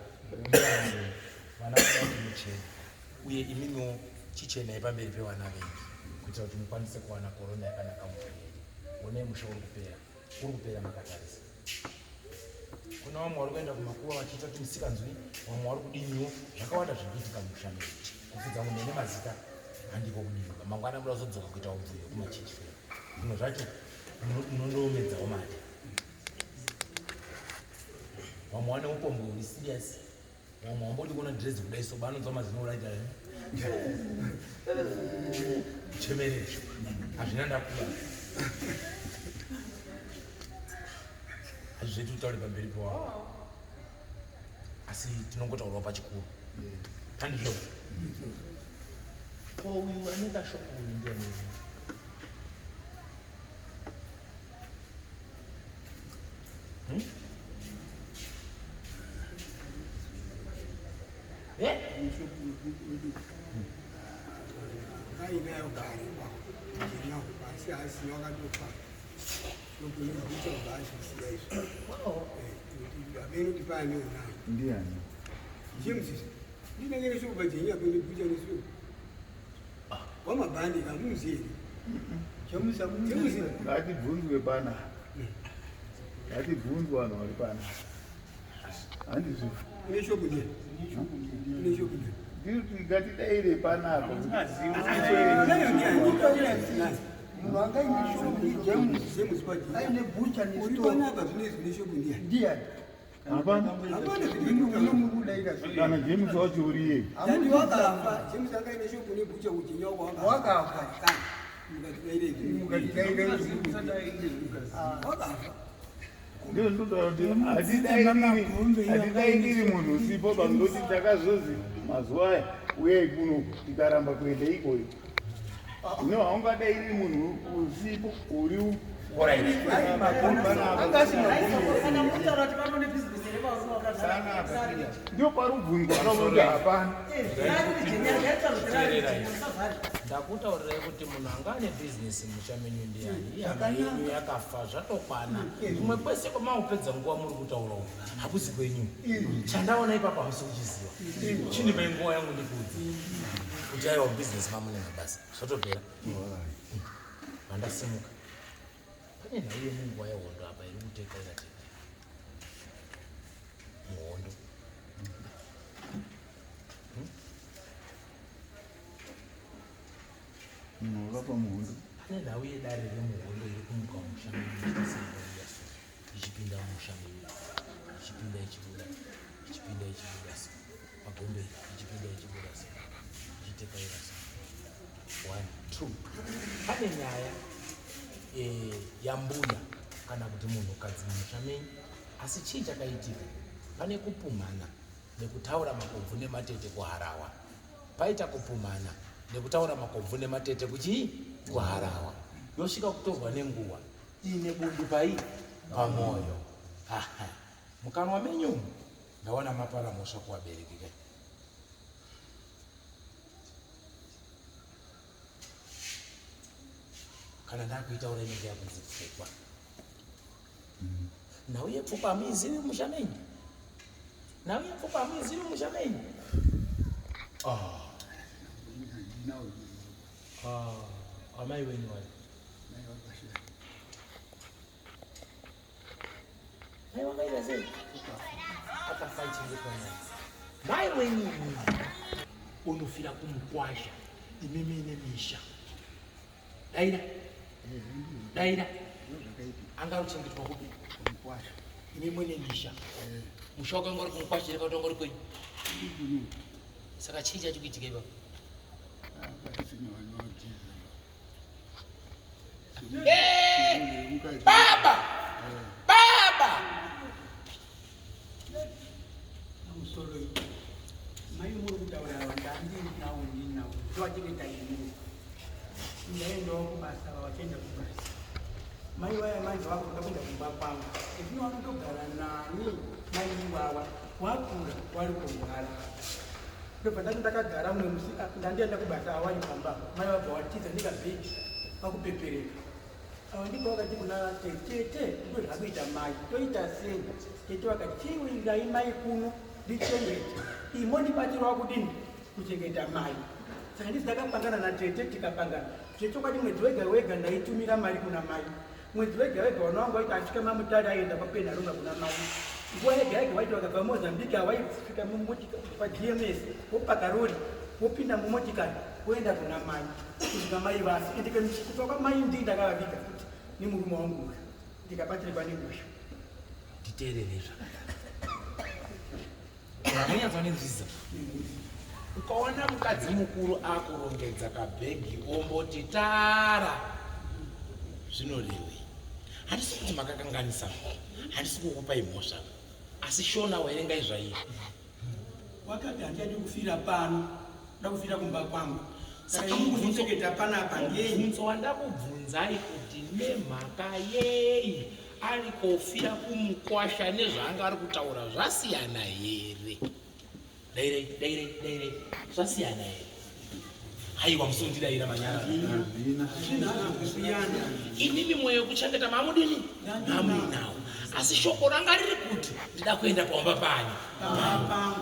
vana vaati muchena uye imimiwo chichenai pamberi pevana venyu kuitira kuti mukwanise kuwana korona yakanaka muviri onai musha uri kupera makatarisa kuna vamwe vari kuenda kumakuva vachiita kuti musikanzwi vamwe vari kudiniwo zvakawanda zviri kuitika musha medu kufudza munhu ene mazita handiko kudimba mangwana muda kuzodzoka kuita ubvuyo kumachichifera zvimwe zvacho munondoomedzawo mari vamwe vane upombwe uri serious vamwe vambodi kuona dress kudai so banonzwa mazino uraita chemerere hazvina ndakura hazvizveti kutauri pamberi pewavo asi tinongotaurawo pachikuru handizvo uyu anenge ashoko uyu ndiani ainayo kare ina basi asi wakatofa nokune kuita basi siya izvo abeno tipane unayo ndiani James ndinengere sho bajenya kune kuita nesu wamabhandi kamuzieni James ngatibvunzwe pana ngatibvunzwe vanhu vari pana handizvo kune shoko ndiye kune shoko ndiye ndiri ngatidaire panapa munhu angaine shoko James aine bucha nestopanapa zvine shoko ndiye hapana kana James wacho uriye Dadi wakafa James angaine shoko nebucha ujenya wakafa ndio hatidaidiri munhu usipo pangoti takazozi mazuva aya uyai kuno tikaramba kuenda ikoyo no haungadairi munhu usipo uri ndio parubvunzwa anomuti hapana ndakutaurirai kuti munhu anga ane bhizinesi musha menyu ndiani hama yenyu yakafa zvatokwana kumwe kwese kwamaupedza nguva muri kutaura uku hakuzi kwenyu chandaona ipapo hamusi kuchiziva chindipai nguva yangu ndikudzi kuti aiwa bhizinesi mamunenge basi zvatopera vandasimuka pane nhau yemunguva yehondo apa iri kutekaira teka muhondo munhu wakapa muhondo pane nhau yedare remuhondo iri kumuka musha menyu ichipinda musha menyu ichipinda ichibuda ichipinda ichibuda so magombe ichipinda ichibuda so ichitekaira so 1 2 pane nyaya yambuya kana kuti munhukadzi musha menyu asi chii chakaitika pane kupumhana nekutaura makobvu nematete kuharawa paita kupumhana nekutaura makobvu nematete kuchii kuharawa yosvika kutorwa nenguva iine bundu pai pamwoyo mukanwa menyu ndaona mapara mhosva kuvabereki kai kana ndakuitaura inenge yakunzi pfungwa nhau yepfungwa hamuizivi musha menyu nhau yepfungwa hamuizivi musha menyu amai wenyu wayo mai wakaita sei akafa ichengetwana mai wenyu unofira kumukwasha imimi ine misha daira angaruchengetwa kupi ine mwene misha musha wakanga uri kumukwasha ere kauta uri kwenyu saka chii chachikuitika ipapo Baba! Baba! Musoro mai muri kutaura ndandi nawo ninawo twachikuita ini ndaendawo kubasa vachienda kubasa mai vaya manje vakuda kuenda kumba kwangu ezvino vanotogara nani mai iwawa wakura wari kurwara ndobva ndati ndakagara mumwe musi ndandienda kubasa awari pamba mai vabva vatiza ndikabheki vakupepereka ava ndipo vakati kuna tete ndo zvakuita mai toita sei tete vakati chiwirai mai kuno ndichengete imo ndibatirwa kudini kuchengeta mai saka ndisi ndakapangana natete tikapangana zvechokwadi mwedzi wega wega ndaitumira mari kuna mai mwedzi wega wega vana vangu vaiti asvika mamutari aenda papenharunga kuna mai nguva yega yega vaiti vakabva mozambique avaisvika padms vopaka rori vopinda mumotikari voenda kuna mai kusvika mai vasi kubva kwamai ndii ndakavaviga kuti nemurume wangu uyu ndikabatirwa negusha nditeererezva munyatswa nenzviza ukaona mukadzi mukuru akurongedza kabhegi omboti tara zvinorevei handisi kuti makakanganisa handisi kukupai mhosva asi shona waerengai zvaizvi wakati handiyadi kufira pano ndakufira kumba kwangu saka mukuchengeta panapa ngei mubvunzo wandakubvunzai kuti nemhaka yei ari kofira kumukwasha nezvaanga ari kutaura zvasiyana here dairei zvasiyana here haiwa musondidaira manyara inini mwoyo wekuchengeta mamudini mamuinawo asi shoko ranga riri kuti ndida kuenda pamba panyu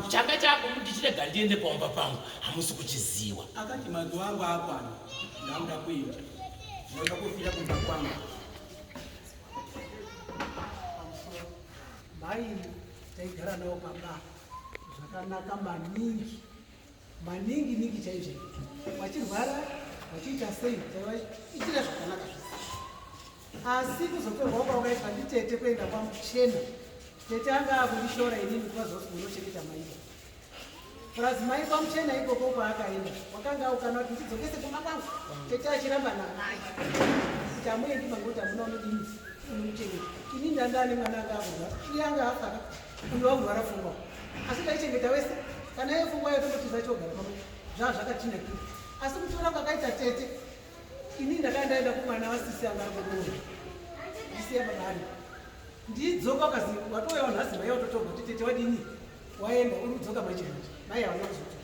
changa chako ndichirega ndiende pamba pangu hamusi kuchiziva akati mazuva angu akwana ndamuda kuenda ndauda kufira kumba kwangu mai taigara nawo pamba zvakanaka maningi maningi ningi chaizvo wachirwara wachiita sei taivaitira zvakanaka asi kuzotorwa kwaukaitwa nditete kuenda kwamuchena tete anga akundishora inini kuvazosi unochengeta maiva purazi mai kwamuchena ikoko kwaakaenda wakanga aukana kuti ndidzokese kuma kwangu tete achiramba namai kuti amuendi mangoti amuna unodini unomuchengeta ini ndandane mwana anga akurwa iye anga afaka uyo wangurwara pfungwa asi taichengeta wese kana iye pfungwa yotomotiza chogara pamwe zvaa zvakatinakira asi kutora kwakaita tete ini ndakaendaenda kumwana wasisi anga arikudoro ndisiya babani ndidzoka ukazi watouyawo nhasi mai watotorwa kuti tete wadini waenda uri kudzoka machirunji mai hauna kuzoto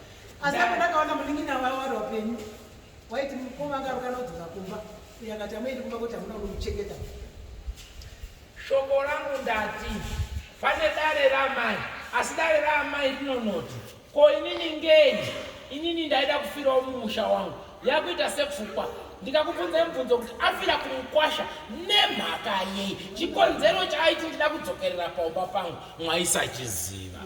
asi apo ndakaona munin'ina wavo wari wapenyu waiti mukoma anga arikana kudzoka kumba uye akati amuendi kumba kuti hamuna unomuchengeta shoko rangu ndati pane dare ramai asi dare raamai rinonoti ko inini ngei inini ndaida kufirawo mumusha wangu yakuita sepfukwa ndikakubvunzai mubvunzo kuti afira kumukwasha nemhaka yei chikonzero chaaiti ndida kudzokerera paumba pangu mwaisachiziva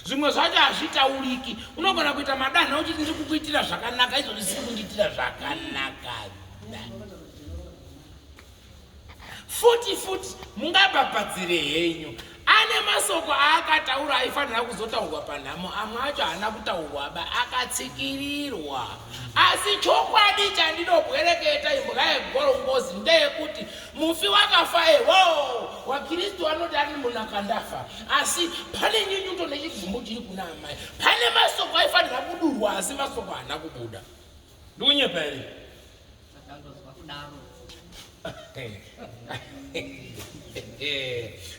zvimwe zvacho hazvitauriki unogona kuita madanha uchiti ndiri kukuitira zvakanaka izvo zvisiri kundiitira zvakanaka futi mungabhabhadzire henyu ane masoko aakataura aifanira kuzotaurwa panhamo amwe acho haana kutaurwaba akatsikirirwa asi chokwadi chandinobwereketa imhaka yegorongozi ndeyekuti mufi wakafa ewo wakristu vanoti ari munhu akandafa asi pane nyenyuto nechibvumbu chiri kuna amai pane masoko aifanira kudurwa asi masoko haana kubuda ndikunyepa here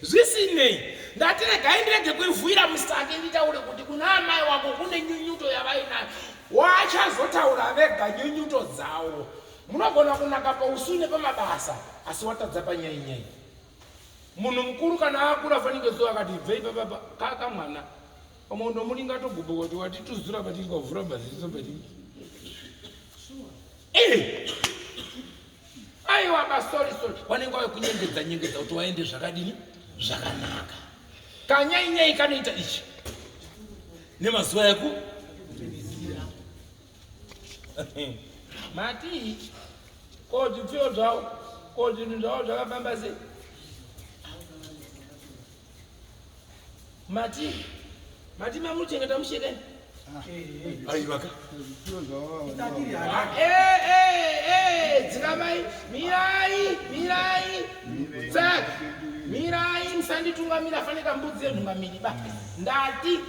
zvisinei ndatiregai ndirege kuivhuira musake nditaure kuti kuna amai wako kune nyunyuto yavainayo wachazotaura vega nyunyuto dzavo munogona kunaka pausune pamabasa asi watadza panyainyai munhu mukuru kana akura fanike zuva akati bvei papapa kaka mwana pamondo mulinga togubo kuti watituzura patingavhura bhaziso patingi aiwa bastori wanenge wayekunyengedza kuti waende zvakadini zvakanaka kanyainyai kanoita ichi nemazuva eku mati ko zvipfiwo zvavo ko zvinhu zvavo zvakafamba sei mati mamuchengeta mushekeni aiwaka Dzikamai, mirai. Saka, mirai musanditungamira faneka mbudzi yenhungamiri ba. Ndati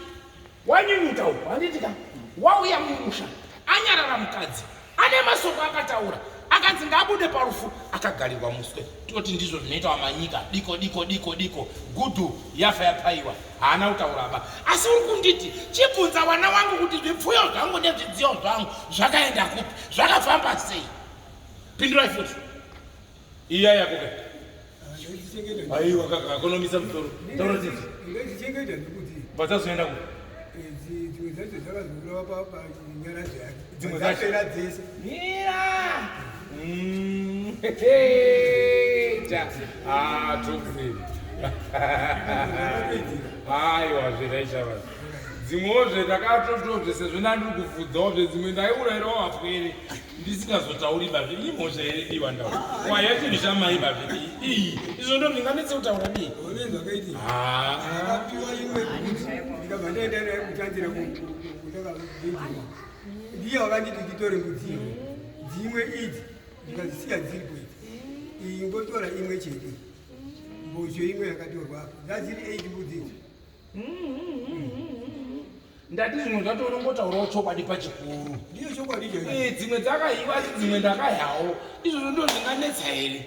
wanyunyuta uko, handitika. Wauya mumusha, anyarara mukadzi. Ane masoko akataura. Akanzi ngabude parufu akagarirwa muswe. Toti ndizvo zvinoitwa manyika. Diko. Gudhu yafa yapaiwa. Haana kutaura ba. Asi uri kunditi chibvunza wana wangu kuti zvipfuyo zvangu nezvidziyo zvangu zvakaenda kupi? Zvakafamba sei? Pindurai futi. Iya yako ke. Aiwa kaka ekonomisa mutoro. Taura titi. Ndichengeta ndikuti Vachazoenda ku. dzimwe dzacho dzakazorova panyara dzake. Dzimwe dzacho dzese. Mira. Tokuzvi. Aiwa zviraisha vanhu. Dzimwewo takatotozve sezvo ndandiri kuvhudzawo dzimwe ndaiurayirawo vapwere ndisingazotauri bazve imhosva here diwa ndaura wayachiri shamai bazve iyi izvo ndo ndinganetse kutaura dii Akapiwa imwe ndikabva ndaenda naye kutanzira kundakavhidhiwa ndiye wakanditi nditore mudziyo dzimwe idzi ndikazisiya dziripo idzi iyi ngotora imwe chete mbozho imwe yakatorwa apo dzadziri 8 mbudzi idzi. ndati zvimwe zvatonongotaurawo chokwadi pachikuru Ndiyo chokwadi icho. dzimwe dzakaiva asi dzimwe ndakayawo izvozvo ndo zvinganetsa here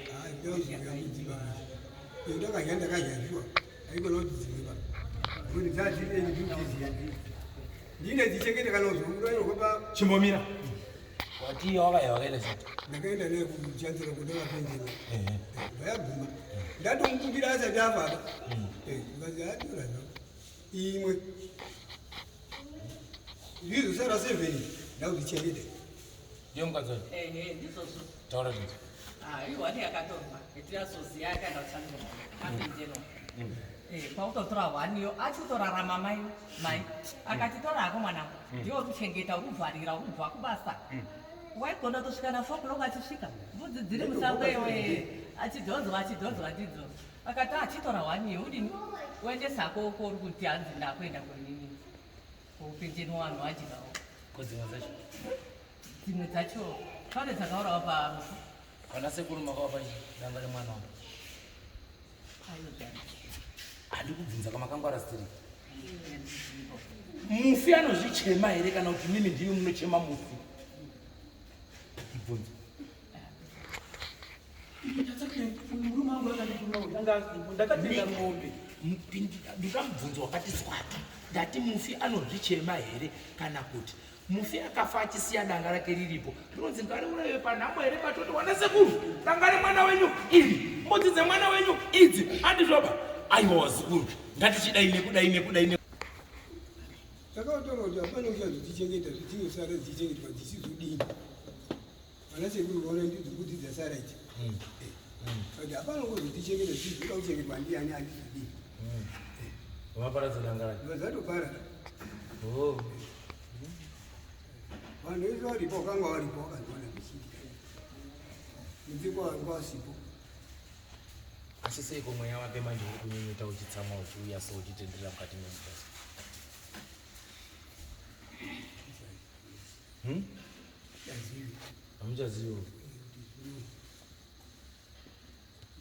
ndakanya ndakanyazviwa aikona kuti dzimwe kuti dzadziri 8 mbudzi idzi ndine dzichengete kana uzourairwa pa chimbomira wati wakayawakaelesa ndakaenda naye kuchanzira kundakapenjera vayaguma ndatomukubira asati avaba ngazi atora imwe zvizosara 7 ndakudzichengete ndiyo mukadzi wacho ndizvozvo taura kuti iwani yakatorwa yetirazoziya yakaenda kuchanzira apinjeno pautotora hwaniyo achitotorarama mai akatitorako mwanangu ndiwo kuchengeta uruvharira urubva kubasa waigona kutosvika na4 o'clock achisvika mbudzi dziri musango iwe achidhonzwa ndidzo akati achitora hwaniyo udini uendesako kori kuti hanzi ndakuenda kurinini kupenjeno wanhu ajikawo kodzimwe dzacho dzimwe dzacho pane dzakaurawo parufu vana sekuru makavapa danga remwana wavo handi kubvunza kwamakangwara sitiri mufi anozvichema here kana kuti mimi ndiyo munochema mufi ibvunza murume wangu ndakatenga ng'ombe ndikamubvunza wakati swata ndati mufi anozvichema here kana kuti mufi akafa achisiya danga rake riripo ndinonzi ngariurayiwe panhamo here patoti wana sekuru danga remwana wenyu iri mbudzi dzemwana wenyu idzi handizvoba aiwa zikuru ngatichidaine takautaura kuti hapana uchazodzichengeta zvichinosara dzichengetwa dzisizodini vana sekuru vaona ndidzo kuti dzasara ichi kuti hapana kuzodzichengeta zvizoda kuchengetwa ndiani andizodini vamaparadza danga rake vazatoparara vanhu vese varipo vakanga varipo vakazoona zvichiitika mudziko wanga wasipo asi seiko mweya wake manje uri kunyunyuta uchitsama uchiuya so uchitenderera mukati memutasa hamuchazivo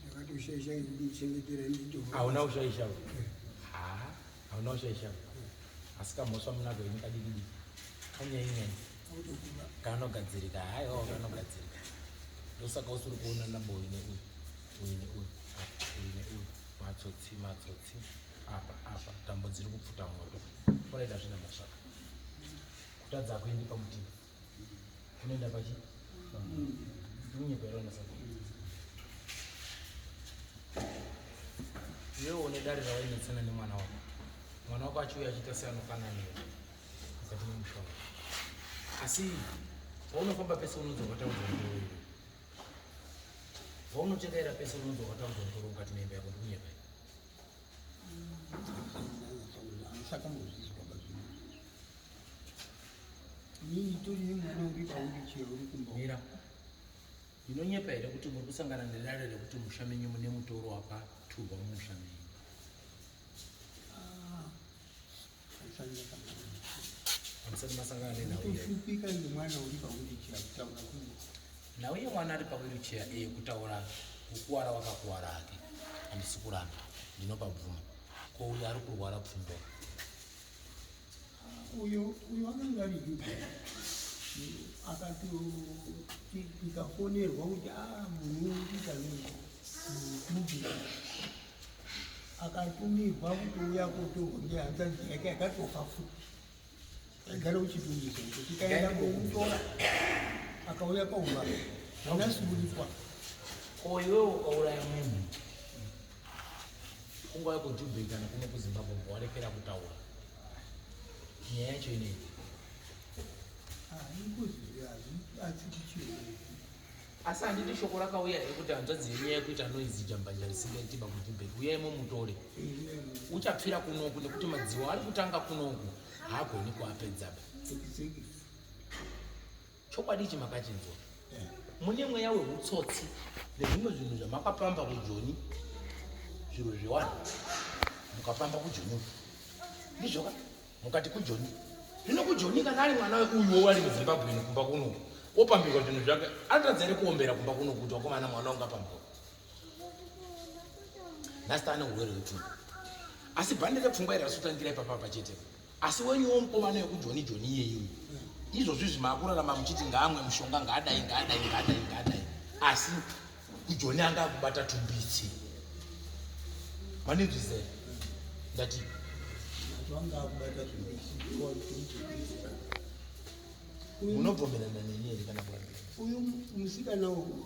ndakatoshaisha ngekuti muchengetera ndito hauna ushaisha hauna ushaisha asi kamhosva munako ini kadikidi kanyainyanyi kanogadzirika haiwa kanogadzirika ndosaka usiri kuona naboyi neuyu uyu neuyu uyu matsotsi apa tambo dziri kupfuta moto kunoita zvina masvaka kutadza kuendi pamutima kunoenda pachi unyika ironasaka iwewo une dare rawainetsana nemwana wako achiuya achiita seanofananiwa mukati memushonga asi vaunofamba pese unonzi wakataudza ndoro vaunotengaira pese unonzi wakataudza ndoro mukati meimba yako ndikunyeka mira ndinonyepa here kuti muri kusangana nedare rekuti musha menyu mune mutoro wakaturwa mumusha menyu hamusati masangana nenhau kushupika nemwana uri paundichira kutaura kuti nauye mwana ari pawheelchair kutaura kukuwara wakakuwara hake handisi kuramba ndinopa bvuma ko uyo ari kurwara pfungwa uyu akanga ari juda akati tikafonerwa kuti munhu urikuita akatumirwa kutouya kotorwa ngehanzanzi yake yakatofa futi agara uchitungisa kuti tikaenda koutora akauya paungano anasuburiswa ko iwewe ukauraya munhu kunguva yekujubhei kana kuno kuzimbabwe warekera kutaura nyaya yacho inei asi handiti shoko rakauya here kuti hanzvadzi yenyaya yekuita noizi jambanja risingaitiba kujubhei uyai mumutore uchapfira kunoku nekuti madziwa ari kutanga kunoku haagoni kuapedzaba chokwadi ichi makachinzwa mune mweya wehutsotsi nezvimwe zvinhu zvamakapamba kujoni zviro zviwani mukapamba kujoni ndizvoka mukati kujoni zvino kujoni kana ari mwana uyuwo ari muzimbabwe kumba kuno opambirwa zvinhu zvake anoratidza ere kuombera kumba kuno kuti wakomana mwana ungapambwa nhasi taane urwere hwepfungwa asi bhande repfungwa iri rasutangira ipapapa chete asi wenyuwo mukomana wekujoni joni iyeyi izvozvi zvimakurarama muchiti ngaamwe mushonga ngaadai asi kujoni anga kubata tumbitsi manizvise ndati munobvumirana neni here kana kuambira uyu musikana uyu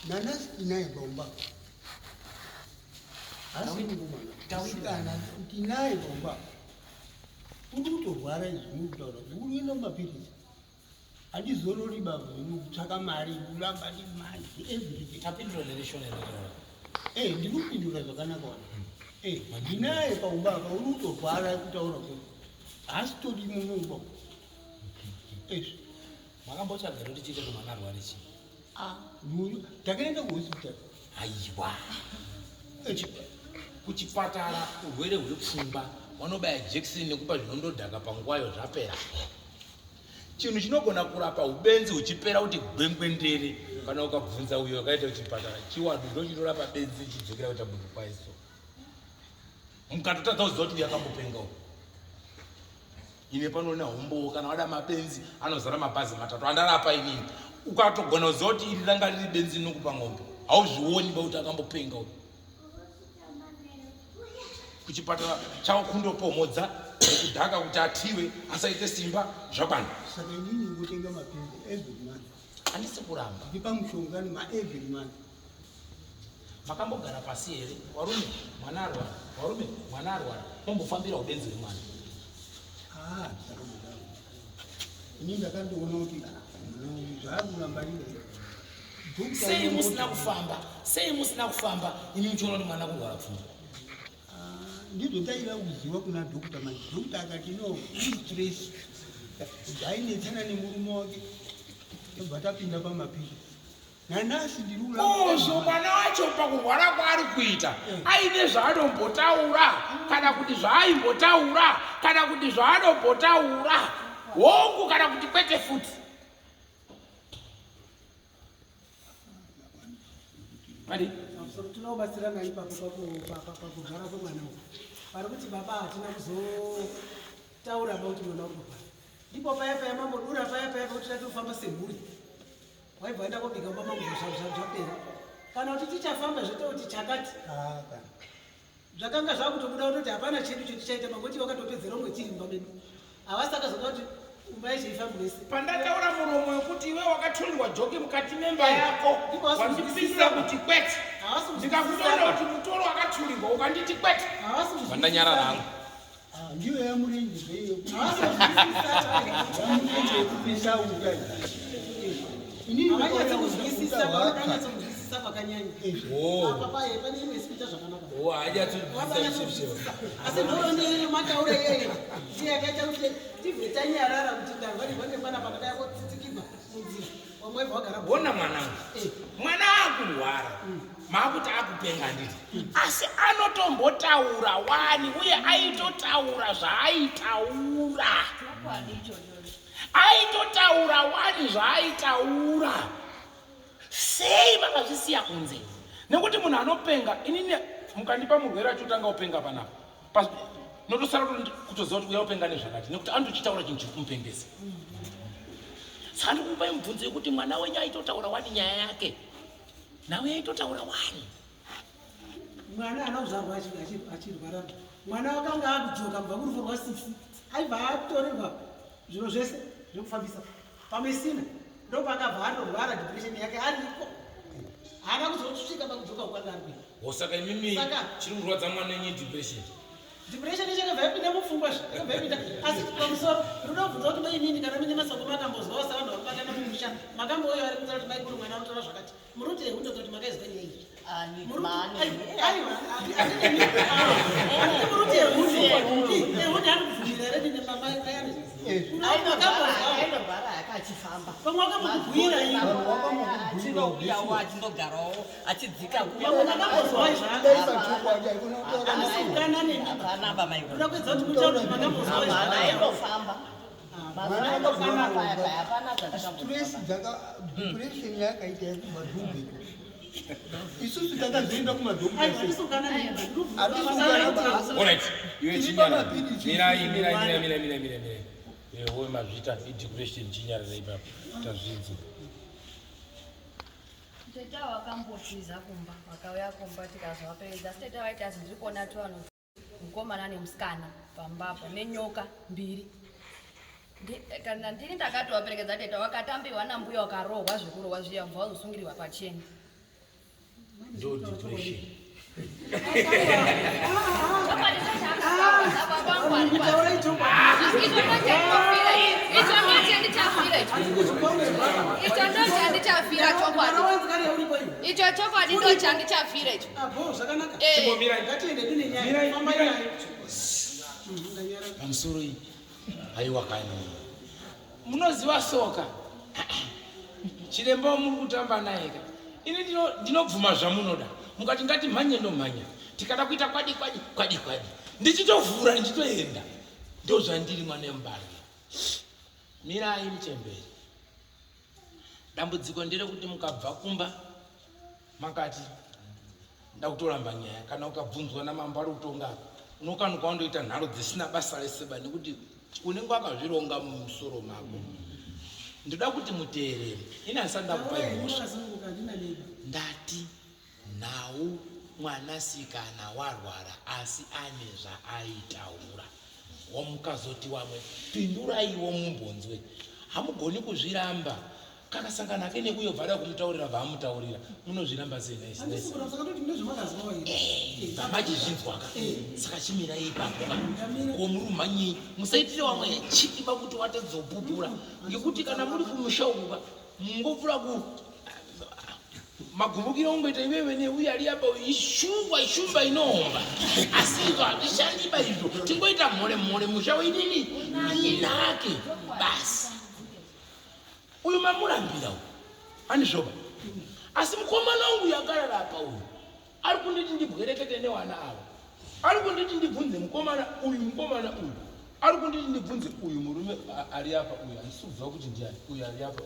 nanasi tinaye bomba asi musikana tinaye bomba uri kutorwara izvi kutaura kuti uri kuenda kumapirisi handizorori baba kutsvaka mari kuramba ndi mari everything tapindura nereshoni ndinopindura zvakanaka wana ndinaye paumba apa uri kutorwara kutaura kuti hasi tori munumba makambotsvaga kuti tiite kumwana arware chii takaenda kuhospitari aiwa kuchipatara urwere hwepfungwa vanobaya jekisini nekupa zvinondodhaka panguvayo zvapera chinhu chinogona kurapa ubenzi uchipera kuti gwengwendere kana ukabvunza uyo akaita kuchipatara chiwadu ndochinorapa benzi chidzokera kuita munhu kwaiso mukatotadza kuziva kuti uyakambopengawo ine panoona hombowo kana wada mabenzi anozara mabhazi matatu andarapa inini ukatogona kuziva kuti iri ranga riri benzi nokupa ng'ombe hauzvioni bauti akambopengawo kuchipatara chavo kundopomodza nekudhaka kuti atiwe asaite simba zvakwana saka inini ngotenga mapenzi every month handisi kuramba ndipa mushongani every month makambogara pasi here warume mwana arwara mombofambira ubenzi hwemwana ini ndakandoona kuti zvaakurambarira sei musina kufamba ini muchiona kuti mwana kurwara pfungwa ndizvo taida kuziva kuna dhokta manje dhokta akati no istress zvainetsana nemurume wake tobva tapinda pamapiri nanasi ndiriuzvo mwana wacho pakurwara kwaari kuita aine zvaanombotaura kana kuti zvaaimbotaura kana kuti zvaanombotaura hongu kana kuti kwete futi adi tinobatsirana ipapo pakugara kwemwana uyu pari kuti baba hatina kuzotaura bauti mwana urikupara ndipo paya mambodura paya kuti tatofamba semhuri waibva enda kobika mba mangozvapera kana kuti tichafamba zvetoti chakati zvakanga zvakutobuda kutoti hapana chedu chetichaita mangoti wakatopedzera umwe chiri mumba medu havasi akazoda kuti umba icheifambulese pandataura muromo wekuti iwe wakaturirwa joki mukati memba yako wandipindura kuti kwete ndikakutoona kuti mutoro wakaturirwa ukanditi kwete vandanyara rangu ndiyo yamurenje yekupisa ugai asi ndorone mataura iyeyo tiyakaita kuti tibve tanyarara kuti ndarwari mwana pakadako tsitsikirwa munzira wamwebva wagara bona mwana akurwara makuti akupenga nditi asi anotombotaura wani uye aitotaura zvaaitaura wani zvaaitaura sei vakazvisiya kunze nekuti munhu anopenga inini mukandipa murwere achotanga upenga panapa notosara kutoziva kuti uya upenga nezvakati nekuti anotochitaura chinhu chiri kumupengesa saka ndikupai mubvunzo yekuti mwana wenyu aitotaura wani nyaya yake nawe aitotaura wani mwana anozvarwa achirwara mwana wakanga akudzoka kubva kurufu rwasisi aibva atorerwa zviro zvese zvekufambisa pamesina ndopakabva anorwara depression yake ariko haana kuzosvika pakudzoka kwanga ari kuita osaka imimi chiri kurwadza mwana wenyu depression ichakabva yapinda mupfungwa zvakabva yapinda asi pamusoro ruda kubvunza kuti mainini kana mine masoko makambozwawo savanhu vakubatana mumusha makamboyo ari kutaura kuti maikuru mwana anotaura zvakati muruti hundoza kuti makaizwa nyei achindogarawo achidzika depression yakaita madhumbi isusu takazoenda kumadhokualright iwe chinyara mirai wewe mazvita depression chinyara ipapo tazvidzi teta wakambotiza kumba wakauya kumba tikazovapedza teta waiti asi ndiri kuona tu vanhu mukomana nemusikana pambapo nenyoka mbiri kana ndini ndakatovaperekedza teta wakatambiwa nambuya wakarohwa zvekurohwa zviya mva wazosungiriwa pacheni ndo depression icho chokwadi ndo chandichafira icho pamusoro iyi haiwa kana munoziva soka chiremba muri kutamba naye ka ini ndinobvuma zvamunoda mukati ngati mhanye ndomhanya tikada kuita kwadi ndichitovhura ndichitoenda ndo zvandiri mwana wemubari mirai muchemberi dambudziko nderekuti mukabva kumba makati ndakutoramba nyaya kana ukabvunzwa namambari kutongapa unokanuka wandoita nharo dzisina basa reseba nekuti unenge wakazvironga mumusoro mako ndoda kuti muteerere ini handisati ndakupai mhosva ndati nhau mwanasikana warwara asi ane zvaaitaura wamukazoti wamwe pinduraiwo mumbonzwe hamugoni kuzviramba kakasangana ke nekuyo bvada kumutaurira vaamutaurira munozviramba sei vamachizvinzwaka saka chimirai ipapo komurumhanyi musaitire wamwe chikiba kuti watadzopupura ngekuti kana muri kumusha uka mungopfura magumukiro ungoita iwewe neuyari apa ishumba inoomba asi izvo hazvishandiba izvo tingoita mhore musha wainini inake basi uyu mamurambira uyu andizvoba asi mukomana wangu yakarara apa uyu ari kunditi ndibwerekete newana ava ari kunditi ndibvunze mukomana uyu ari kunditi ndibvunze uyu murume ari apa uyu handisikuziva kuti ndiani uyu ari apa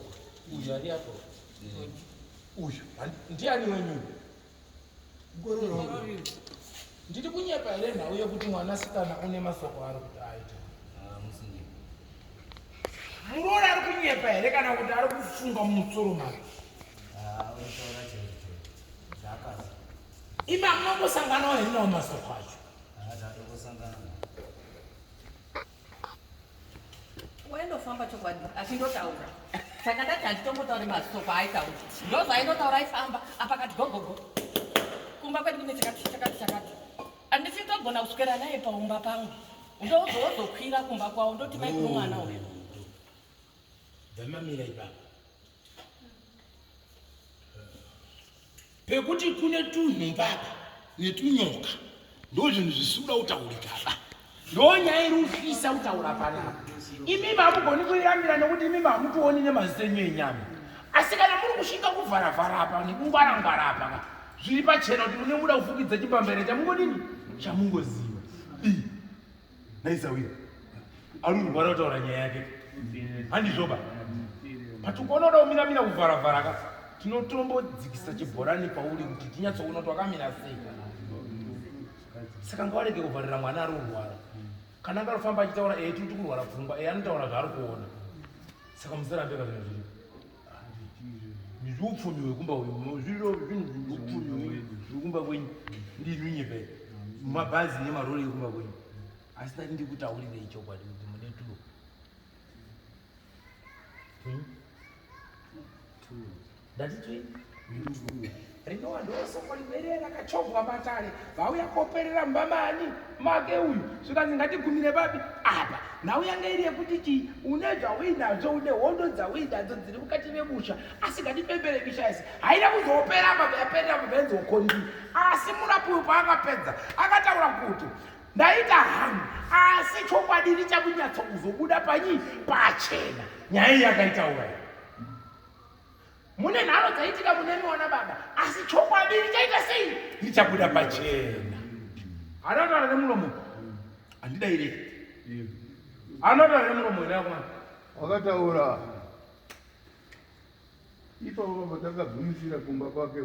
uyu ari apa uyu ndiani wenyu ndiri kunyepa here nhau yekuti mwanasikana une masoko ari kuti aita muroora ari kunyepa here kana kuti ari kufunga mumusoro make ima munongosanganawo here nawo masoko acho waindofamba chokwadi achindotaura saka ndati handitombotauri masoko aitaura ndozvaindotaura aifamba apakati gogogo kumba kwedu kune chakati handisitogona kuswera naye paumba pangu ndozozokwira kumba kwawo ndoti maikuru mwana uyu vamamira ipapa pekuti kune tunhu mbaba netunyoka ndo zvinhu zvisikuda kutaurikaba ndo nyaya iri kufisa kutaura panapa imimi hamugoni kuiramira nekuti imimi hamutooni nemazita enyu enyama asi kana muri kusvika kuvharavhara apa nekungwarangwara apa zviri pachena kuti mune muda kufukidza chipambere chamungodini chamungoziva naisawira ari kurwara kutaura nyaya yake handizvoba patikuona uda kumiramira kuvharavhara ka tinotombodzikisa chibhorani pauri kuti tinyatsoona kuti wakamira sei. Saka ngawarege kuvharira mwana ari kurwara. Kana angarofamba achitaura tiri kurwara pfungwa anotaura zvaari kuona. Saka musarambe zviro zviri. Zvupfumi hwekumba hwenyu zviro zvupfumi hwekumba kwenyu ndinyu nyika iyi. Mabhazi nemarori ekumba kwenyu. Asi tari ndikutaurirei chokwadi kuti mune tulo. Ndatitwi rinova ndosoko rimwe rakachovwa matare vauya koperera mbamani make uyu zvikanzi ngatigumire papi apa nhau yange iri yekuti chii une zvauinazvo une hondo dzauinadzo dziri mukati memusha asi ngatipembere misha isi haina kuzopera apa yaperera kubenzokondi asi murapi uyu paakapedza akataura kuti ndaita hangu asi chokwadi richakunyatso kuzobuda panyi pachena. Nyaya iyi yakaitaura mune nharo dzaitika munemiona baba asi chokwadi richaita sei richabuda pachena. Anotaura nemulomo handidaireki anotaura nemulomo inayakomana wakataura ipapo patakabvumisira kumba kwake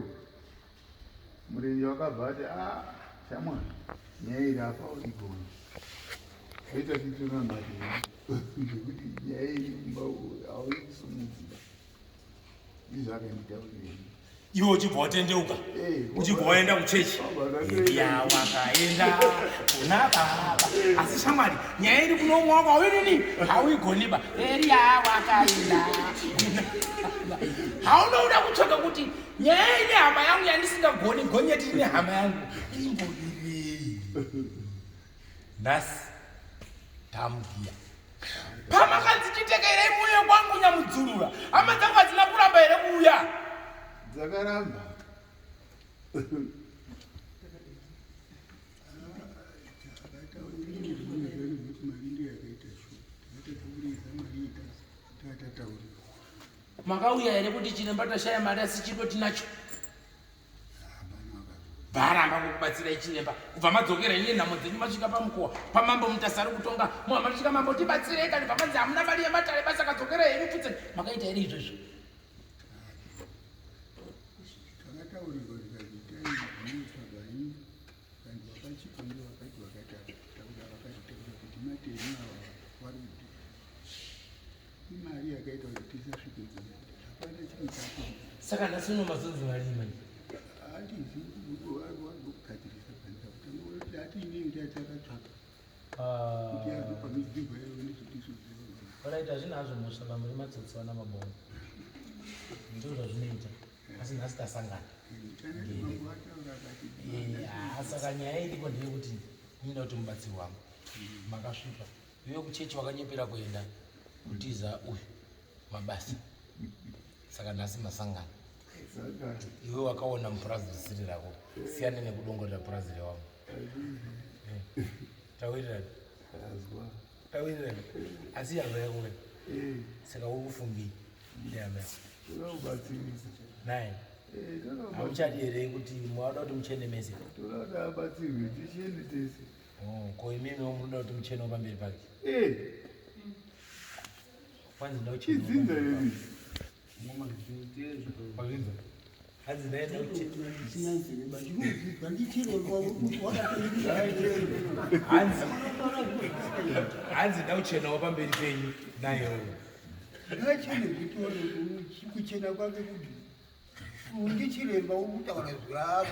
murenje wakabva ati shamwari nyaya iri apa urigona aita chituna mati zvekuti nyaya iri kumba hauri kusumudzira izvakaenditaurei iwe uchibva watendeuka uchibva waenda kuchechi ya wakaenda kuna baba asi shamwari nyaya iri kuno umwe wako hauinini hauigoniba eriya wakaenda haunoda kutsvaga kuti nyaya ine hama yangu yandisingagoni gonyeti ine hama yangu imbodirei nhasi tamugiya pamakanzi chitekerei muye kwangu nyamudzurura hama dzangu hadzina kuramba here kuuya dzakaramba makauya here kuti chiremba tashaya mari asi chido tinacho bharamba kukubatsirai chiremba kubva madzokera iye nhamo dzenyu masvika pamukowa pamambo mutasari kutonga muha masvika mambo tibatsirei kani pamanzi hamuna mari yematare basa kadzokera henyu pfutseni makaita here izvozvo saka nhasi uno mazonzi varima oraita hazvina hazvo mhosva vamwe vematsotsi vana mabongo ndo zvazvinoita asi nhasi tasangana saka nyaya iriko ndeyekuti inoda kuti mubatsiri wangu makasvipa iwe kuchechi wakanyepera kuenda kutiza uyu mabasa saka nhasi masangana iwe wakaona mupurazi risiri rako siyane nekudongorera purazi rewangu tawirirani tawirirani asi yava yakuwe saka uri kufungii yava naye hamuchadierei kuti mwada kuti muchene mese toda abatsirwe tichiende tese ko imimiwo munoda kuti muchenewo pamberi pake kwanzi ndauchidzinza iri hanzi ndaenda hanzi ndauchenawo pamberi penyu nayewo ngachene zvitoro kuchena kwake kuti undichiremba ukutaura zvavo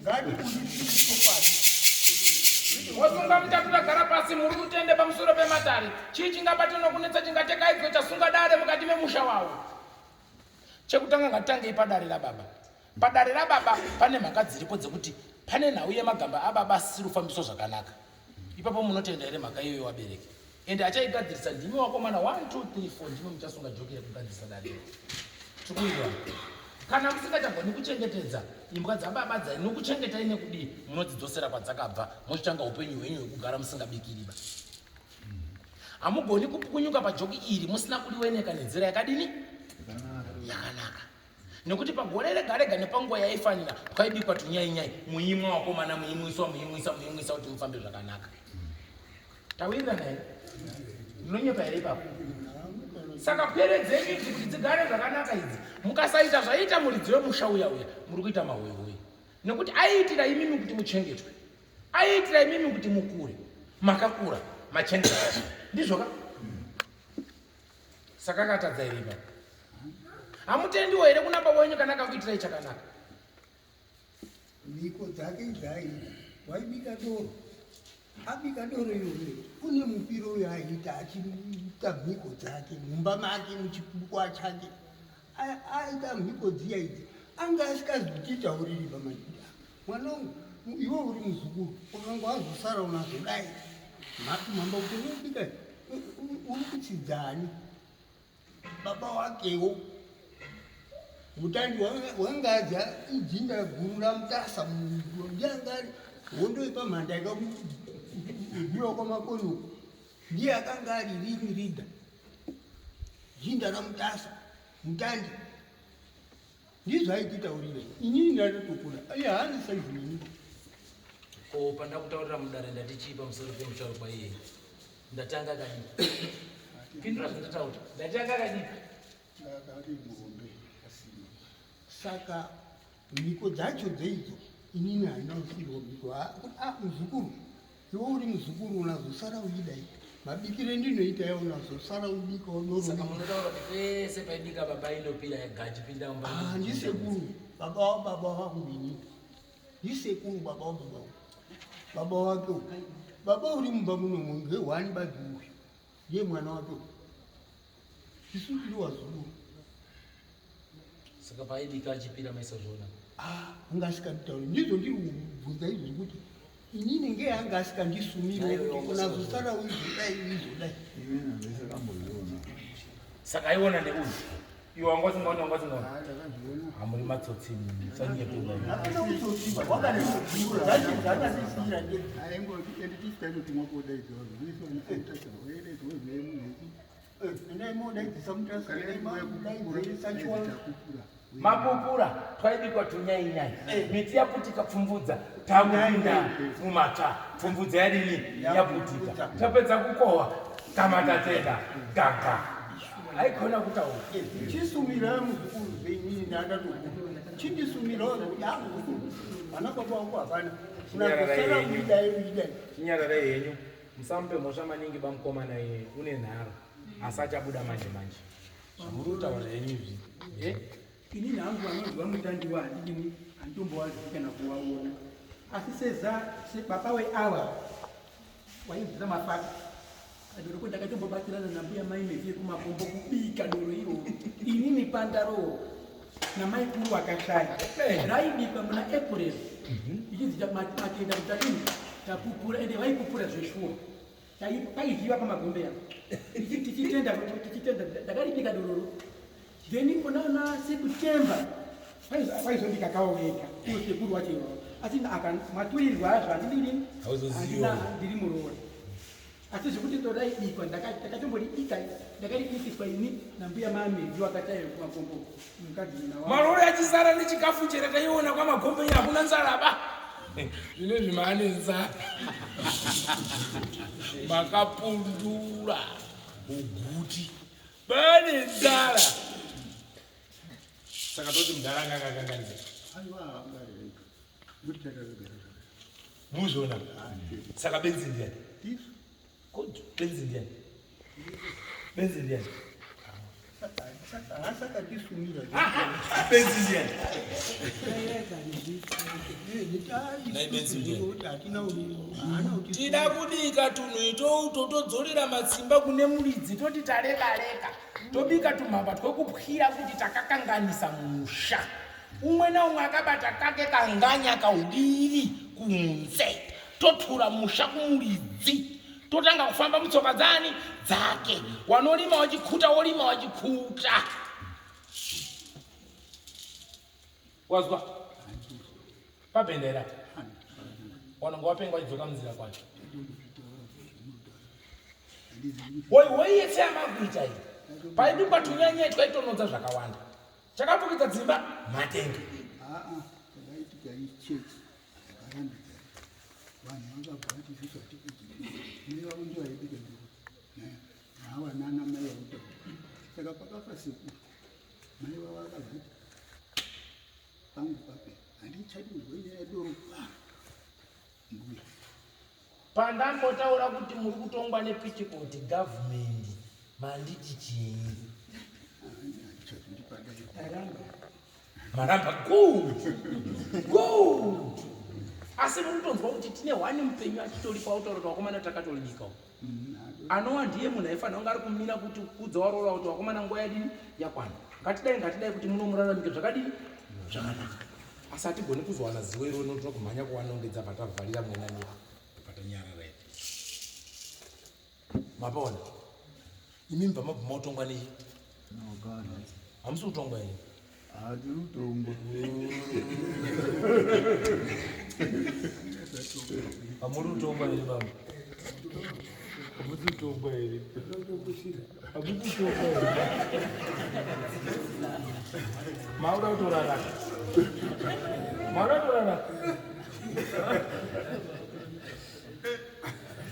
ngati undichichokwadi wasunga mutakura gara pasi muri kutende pamusoro pematare chii chingabate nokunetsa chingatekaidzwe chasunga dare mukati memusha wawo chekutanga ngatangei padare rababa padare rababa pane mhaka dziripo dzekuti pane nhau yemagamba ababa asisiri kufambiswa zvakanaka ipapo munotenda here mhaka iyoyo wabereki ende achaigadzirisa ndimi wakomana 1 2 3 4 ndimi muchasunga joki rekugadzirisa dare tikuirwa kana musingachagoni kuchengetedza imbwa dzababa dzaino kuchengetai nekudii munodzidzosera kwadzakabva mochitanga upenyu hwenyu hwekugara musingabikiriba hamugoni kupukunyuka pajoki iri musina kuliweneka nenzira yakadini yakanaka nekuti pagore rega rega nepanguva yaifanira kwaibikwa tunyainyai muimwa wakomana muimwisa kuti mufambe zvakanaka tawirira naye ndinonyepa here ipapo Saka peredzei kuti dzigare zvakanaka idzi. Mukasaita zvaita muridzi wemusha uya muri kuita mahwewe. Nekuti aitira imimi kuti muchengetwe. Aitira imimi kuti mukure. Makakura machengetwa. Ndizvo ka? Saka katadza iripa. Hamutendiwo here kuna baba wenyu kana kakuitirai chakanaka. Miko dzake dzai waibika doro. Abika doro iyoyo kune mupiro yaita achiita mhiko dzake mumba make muchipukwa chake aita mhiko dziya idzi anga asikazochitauriri pamadhidha mwanangu iwe uri muzukuru ukanga wazosara unazodai mamba kuti unobika uri kutsidzani baba wakewo mutandi wangadza ijinda guru ramutasa ndiangari hondo ipamhanda ikaiwa kwamakoni uko ndiye akanga ari rini ridha jinda ramutasa mutandi ndizvo aititaurire inini ndatotokura aye haani saizi nini ko panda kutaurira mudare ndatichipa musoro pemucharo kwaiye ndatanga kadipa pindura zvandataura ndatanga kadipa ndakari murombe asina saka mhiko dzacho dzeidzo inini haina usirwa mhiko muzukuru iwe uri muzukuru unazosara uidai mabikire ndinoita ya unazosara ubika odoro saka munotaura kuti pese paibika baba inopira yega achipinda mumba ndisekuru baba wangu ini ndisekuru baba wake baba uri mumba munomo ngehwani badzi uyu ndiye mwana wake isu tiri wazukuru saka paibika achipira maisazvona angasikanditauri ndizvo ndiri kubvunza izvi kuti inini ngeanga asikandisumiri unazosara uizodai saka aiona ndeuyu iwe wangwasingaona hamuri matsotsi mapupura twaibikwa tunyainyai miti yaputika pfumvudza takuinda mumata pfumvudza yadini yaputika tapedza kukohwa tamatatenda gaga aikona kutaura chisumira muzukuru zvenini ndatokura chindisumirawo kuti akuzukuru vana baba vangu hapana unazosara uidai chinyarara yenyu musamupe mhosva maningi bamukomana iye une nharo asi achabuda manje manje zvamuri kutaura yenyu izvi inini hangu vanonzwa mutandiwa handidini handitombowazivi kana kuvaona asi sebaba weava waibvisa mafaka kadoro ko ndakatombobatirana nambuya mai mevie kumakombo kubika doro iro inini pandaro namai kuru akashaya raibikwa muna april ichinzi matenda kutadini tapupura ende vaipupura zveshuwa paidyiwa pamagombe apo tichitenda ndakaribika dororo then unaona sekutemba vaizobika kawo wega uyo sekuru wacho asi maturirwa azvo handidini ndiri muroora asi zvekuti todaibikwa ndakatombodibika ndakaribikiswa ini nambuya mamedzi wakatayo kumakombo marori achisara nechikafu chera taiona kwamagombe ino hakuna nzaraba zvinezvi maane nzara makapundura uguti bane nzara saka toti mudhara anga akakanganisa muzvona saka benzi ndiani benzi ndiani benzi ndiani asaka tisumira benzi ndiani tida kubika tunhu ito totodzorera matsimba kune muridzi toti tarekareka tobika tumhamba twekupwira kuti takakanganisa musha umwe naumwe akabata kake kanganya kaudiri kunze totura musha kumuridzi totanga kufamba mutsoka dzake wanorima wachikuta worima wachikuta wazwa pabhendera wanonga wapengwa idzoka munzira kwacho woiyetse amakuita iyi paibikwa tunyanye twaitonodza zvakawanda chakapfukidza dzimba matenga saka pakakasekuru mai vava vakazoti pangu pape handichadi kuzoinyaya doro mbuya pandambotaura kuti muri kutongwa nepitipoti gavhumendi manditi chii maramba good asi muri kutonzwa kuti tine hwani mupenyu achitori pautauroti wakomana takatolinyikawo anowa ndiye munhu aifanira kunge ari kumira kuti kudza warora kuti wakomana nguva yadini yakwana ngatidai kuti munomuraramike zvakadini zvakanaka asi hatigoni kuzowana zivo iro notoda kumhanya kuwanongedza patavharira mwenani patanyarara ii mapaona imi mbva mabva mautongwa nei hamusi kutongwa ere hatiri kutongwa hamuri kutongwa ere baba hamusi kutongwa ere hamusi kutongwa ere mauda kutoraraka mauda kutoraraka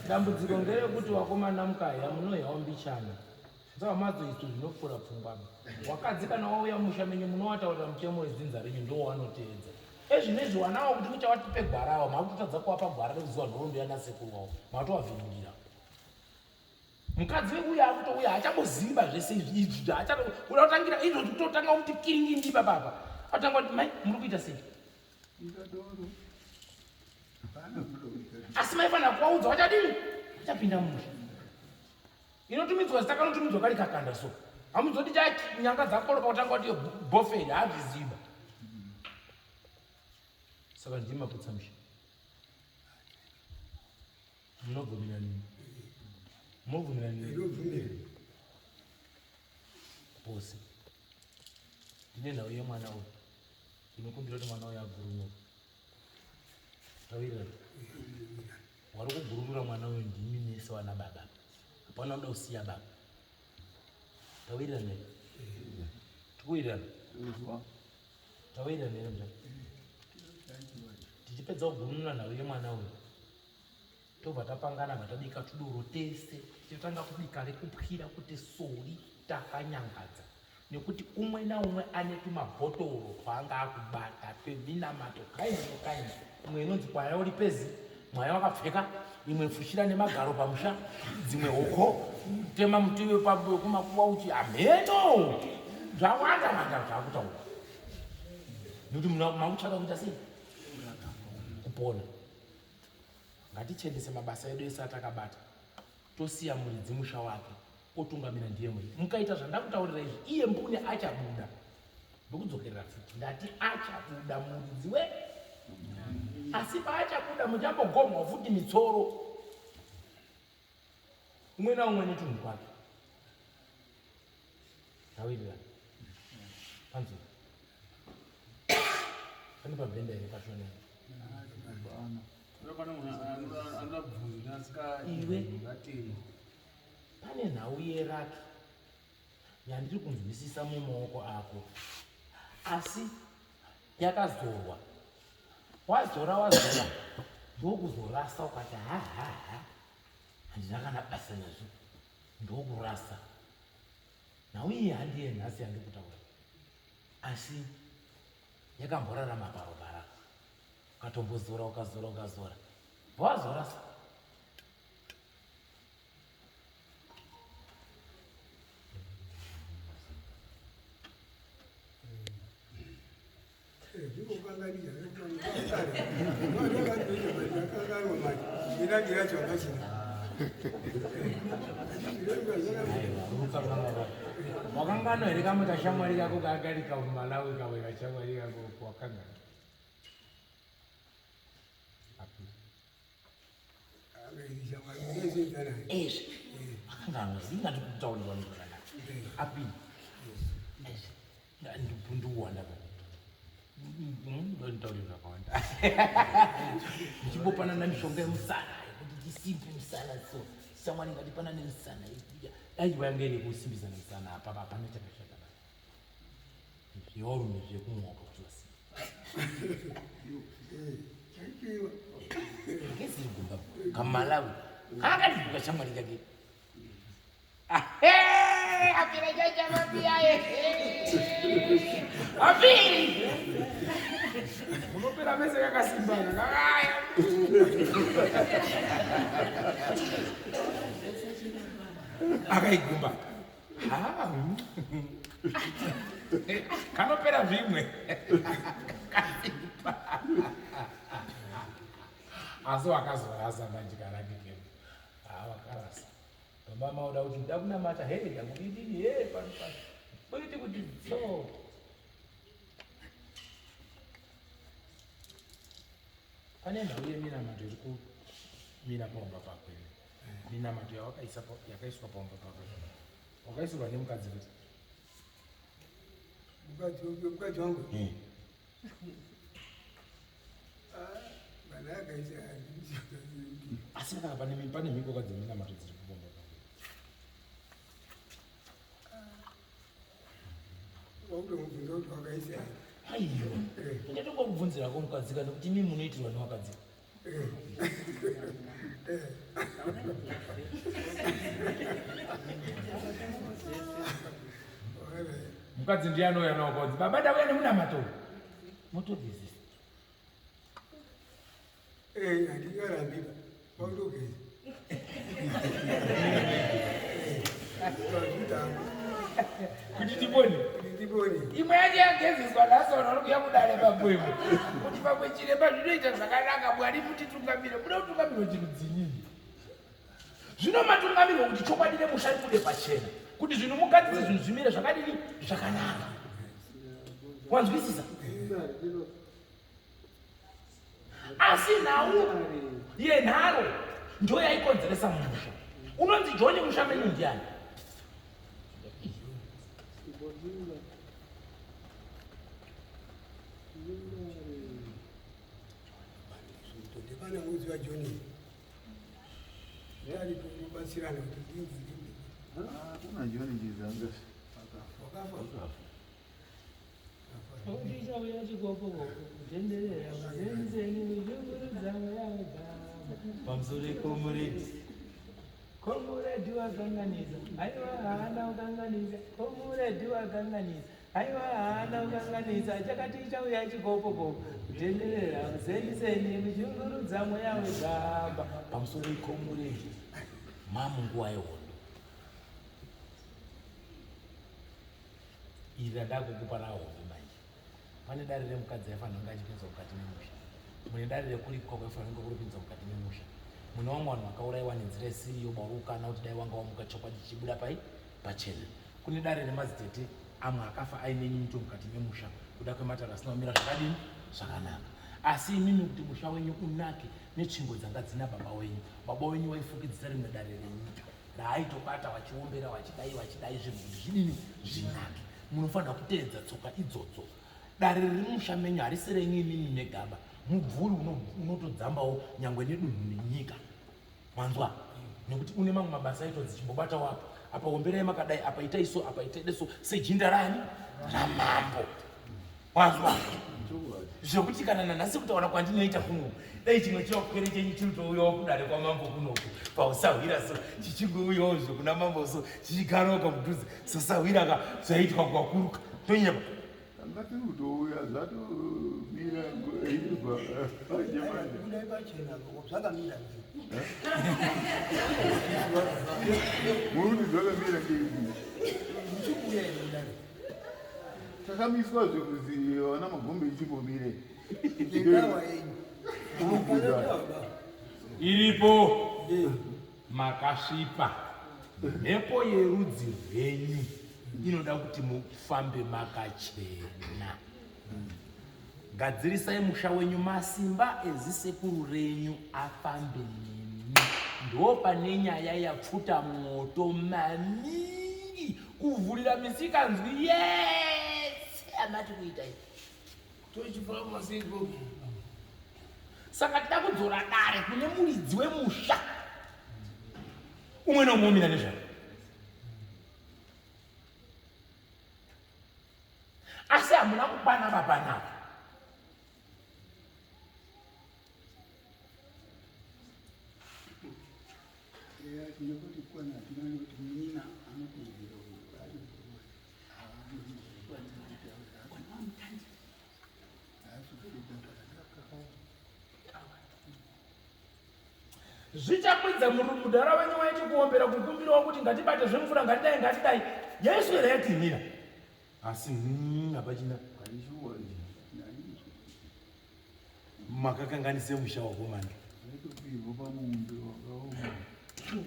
dambudziko ngerekuti wakomana mukaya munohyawo mbichana saka mazoitu zvinopfuura pfungwama wakadzi kana wauya musha menyu munovataurira mutemo wedzinza renyu ndo wanoteedza ezvinezvi wanawo kuti muchavatipe gwarawo makutotadza kuvapa gwara rekuziva nhoroondo yanasekuru wavo matovavhiringira mukadzi wekuya akutouya hachamboziva zvese izvi uda kutangira izvozvi kutotanga kuti kiringi ndiba baba atanga kuti mai muri kuita sei asi maifanira kuvaudza wachadini achapinda musha inotumidzwa zita kanotumidzwa kari kakanda so hamudzoti nyanga dzakoro pakutanga kuti boferi hazviziva saka ndii maputsa musha munobvumira nini munobvumira nini pose ndine nhau yemwana uyu inokumbira kuti mwana uyu agurunuka tavirira wari kugururura mwana uyu ndimi nese wana baba hapana uda kusiya baba tawirirana tikuwirirana tawirirana ere mzvaka tichipedza kugururura nhau yemwana uyu tobva tapangana bvatabika tudoro tese tichitanga kubika rekupwira kuti sori takanyangadza nekuti umwe naumwe ane tumabhotoro twaanga akubata peminamato kaini nokaini umwe inonzi kwaya uri pezi mwaya wakapfeka imwe fushira nemagaro pamusha dzimwe hoko tema muti wekumakuva uchi amheno zvawanda manda zvakutaura nekuti makutsvaka kuita sei kupona ngatichendese mabasa edu ese atakabata tosiya muridzi musha wake otungamira ndiye muri mukaita zvandakutaurira izvi iye mbune achabuda ndokudzokerera futi ndati achabuda muridzi we asi paachabuda muchambogomwa futi mitsoro umwe naumwe netunhu kwake tawirira panzira pane pabhenda iri pashonera iwe pane nhau yerake yandiri kunzwisisa mumaoko ako asi yakazorwa wazora ndokuzorasa ukati hahaha handina kana basa nazvo ndokurasa nhau iyi handiye nhasi yandiri kutaura asi yakamborarama parobara ukatombozora ukazora wazorasa wakangano here kamuta shamwari kako kakarika mumalawi kaweka shamwari kako wakanga ezvi akanganozingatikutaurirwa ndokanaka api ndikuwanda nditaurira zvakawanda ndichimbopanana mishonga yemusana yekuti tisimbe musana so shamwari ngatipanane musana aiwa yange iri kusimbisa musana apa papane chakashata zvevarume zvekumwaka kutosi ngesiri gumba kamalawi akativuka shamwari kake apira jaja mapia apiri unopera mese yakasimbana kakaya akaigumba kanopera zvimwe asi wakazorasa manjika rake ke wakarasa mama uda kuti nda kunamata hey ndakudidini hey pano boiti kuti so pane ndau yeminamato iri kumira paumba pakwe minamato yakaiswa paumba pakwe wakaisirwa nemukadzi kuti mukadzi wangu asi kana pane mhiko dzeminamato dziri kupomba pakwe wakutomubvunza kuti wakaisa aiyo ndingatongokubvunzira mukadzi kana kuti imi munoitirwa newakadzi mukadzi ndiye anouya nawo baba ndauya nemunamato motobvizisa handingarambika wakutogeza kuti tiponi imwe yacho yagezeswa nasona nokuya kudare pabwemo kuti pamwe chiremba zvinoita zvakanaka mwari mutitungamire muda kutungamirwa chinhu dzinyini zvino matungamirwa kuti chokwadi nemusha kude pachena kuti zvinhu mugadzise zvinhu zvimire zvakadini zvakanaka wanzwisisa asi nhau yenharo ndo yaikonzeresa musha unonzi joni musha menyu ndiani ndipana mudzi wajoni ndari tobatsirana kuti kuna John Jizanga wakafa ndichauya chikokoko kutenderera muzenzeni muzvinguridzamo yanga pamusoro komuredi waganganisa aiwa haana uganganisa komuredi waganganisa aiwa haana uganganisa chakati chauya chikokoko kutenderera muzenzeni muzvinguridzamo yawe gamba pamusoro komuredi mamunguwa yehondo iri radakukupa rahondo manje pane dare remukadzi aifanira kunge achipinza mukati memusha mune dare rekuripwa kwaifanira kunge kuripinza mukati memusha mune vamwe vanhu vakaurayiwa nenzira isiriyo barukana kuti dai wanga wamuka chokwadi chichibuda pachena kune dare remadzitete amwe akafa aine nyito mukati memusha kuda kwematara asina kumira zvakadini zvakanaka asi imimi kuti musha wenyu unake netsvingo dzanga dzina baba wenyu waifukidzisa rimwe dare renyika raaitobata vachiombera vachidai zvinhu kuti zvidini zvinake munofanira kuteedza tsoka idzodzo dare riri musha menyu harisi renyu imimi negaba mubvuri unotodzambawo nyangwe nedunhu nenyika mwanzwa nekuti une mamwe mabasa aito dzichimbobatawo apo apa omberai makadai apa itai so apa itai so sejinda rani ramambo mwanzwa zvokuti kana nanhasi kutaura kwandinoita kuno dai chimwe chiwakwere chenyu chinotouyawo kudare kwamambo kunoku pausahwira so chichingouyawo zvokuna mambo so chichigarawo kamudhuze sosahwira zvaitwa kwakuruka tonyeba angati kutouya zvatomira ibva kudai pachena zvakamira muruti zvakamira ngeivi muchikuya inodare takamiswa zvekuzi vana magombe ichimbomire ngendawa yenyu iripo makasvipa mhepo yerudzi rwenyu inoda kuti mufambe makachena gadzirisai musha wenyu masimba ezisekuru renyu afambe nemi ndo pane nyaya yapfuta mwoto maningi kuvhurira misika nzwi yese amati kuita izvi tochifura kumasiko saka tida kudzora dare kune muridzi wemusha umwe nomwe umira nezvako asi hamuna kupana babanaka zvichakwidza mudhara wenyu waiti kuombera kukumbirawo kuti ngatibate zvemvura ngatidai Yesu ere yatinira asi hapachina makakanganise musha wakomana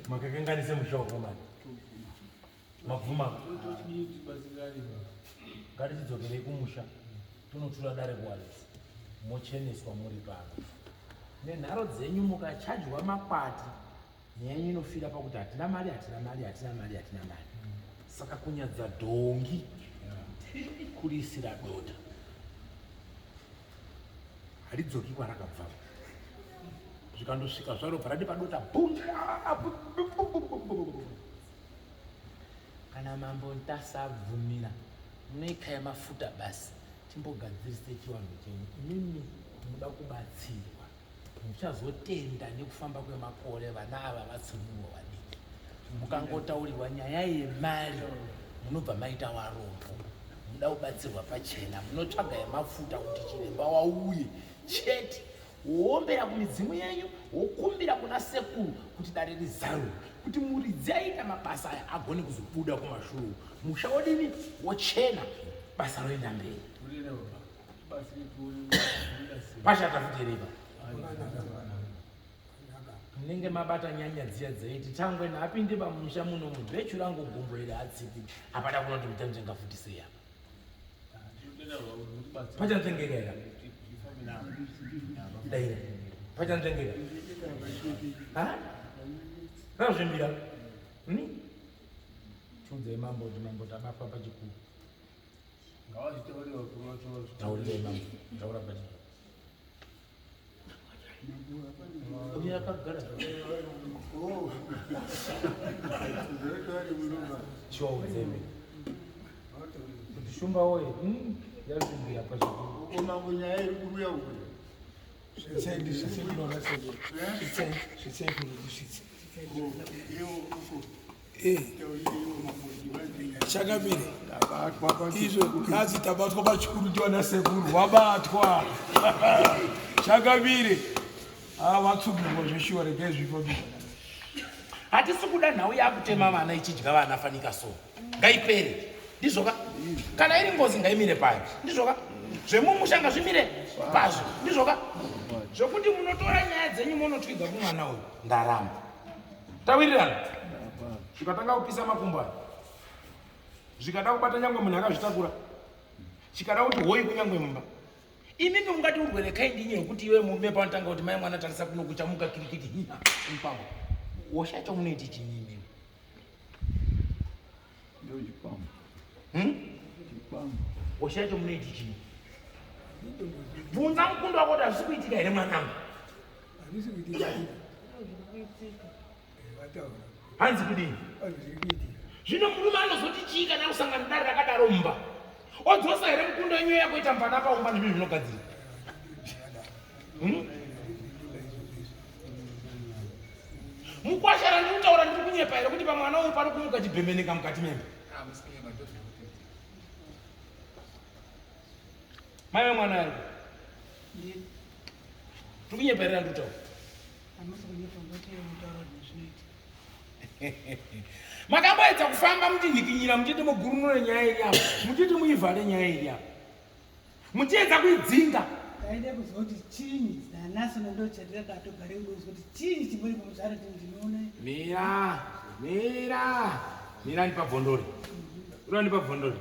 makakanganise musha wakomana mabvuma ngatichidzokerei kumusha tonotura dare kuwaridzi mocheneswa muri pano nenharo dzenyu mukachajwa makwati nyaya yenyu inofira pakuti hatina mari saka kunyadza dhongi kurisira dota haridzoki kwarakabva zvikandosvika zvaro parati padota kana mambo ntasabvumira munoikaya mafuta basi timbogadzirise chivanhu chenyu imimi muda kubatsirwa muchazotenda nekufamba kwemakore vana ava vatsunurwa vadiki mukangotaurirwa nyaya yemari munobva maita warombo muda kubatsirwa pachena munotsvaga yemafuta kuti chiremba wauye chete woombera kumidzimu yenyu wokumbira kuna sekuru kuti dare rizarwe kuti muridzi aita mabasa aya agone kuzobuda kumashure musha wodini wochena basa roenda mberi pachatafutereva munenge mabata nyanya dziya dzaiti tangwe napinde pamusha muno munhu vechurangu gumbo iri atsipi hapana kunoti mutamuzengafundisei apa pachanzengeka daira pachanzengeka razvimbira chiudzai mambo kuti mambo tabatwa pachikuru taurirei mambo taura pachikuru uye akagara chiwaudzeme kuti shumba woye yazvimbira pachikuru mambo nyaya iri kuruya chakamire izvo kazi tabatwa pachikuru ndiwana sekuru wabatwa chakamire vatsugurwa zveshuwa regai zvipo hatisi kuda nhau yakutema vana ichidya vana fanika so ngaipere ndizvoka kana iri ngozi ngaimire payo ndizvoka zvemumushanga zvimire pazvo ndizvoka zvokuti munotora nyaya dzenyu munotwiga kumwana uyu ndarama tawirirana zvikatanga kupisa makumbo aya zvikada kubata nyangwe munhu akazvitakura chikada kuti hoi kunyangwe mumba imimi ungati urwere kaindinyi rekuti iwe mume panotanga kuti mai mwana tarisa kuno kuchamuka kirikiti mupambo washacho munoiti chinyimi washacho munoiti chini bvunza mukundo wako kuti hazvisi kuitika here mwanangu hanzi kudini zvino murume anozoti chii kana kusangana dare rakadaro mumba odzosa here mukundo yenyu yakuita mbana paumba nezvinhu zvinogadzira mukwashara ndikutaura ndiri kunyepa here kuti pamwana uyu pari kumuka chibhembeneka mukati memba mai vemwana yari tiri kunyepa here randikutaura makamboedza kufamba muchinhikinyira muchiti mugurunure nyaya iri apa muchiti muivhare nyaya iri apa muchiedza kuidzinga taide kuzwa kuti chinyi nanasi nondochatiraka atogare kudozwa kuti chinyi chimuri pomuzvara tindinoona mira ndipabvondori ura ndipabvondori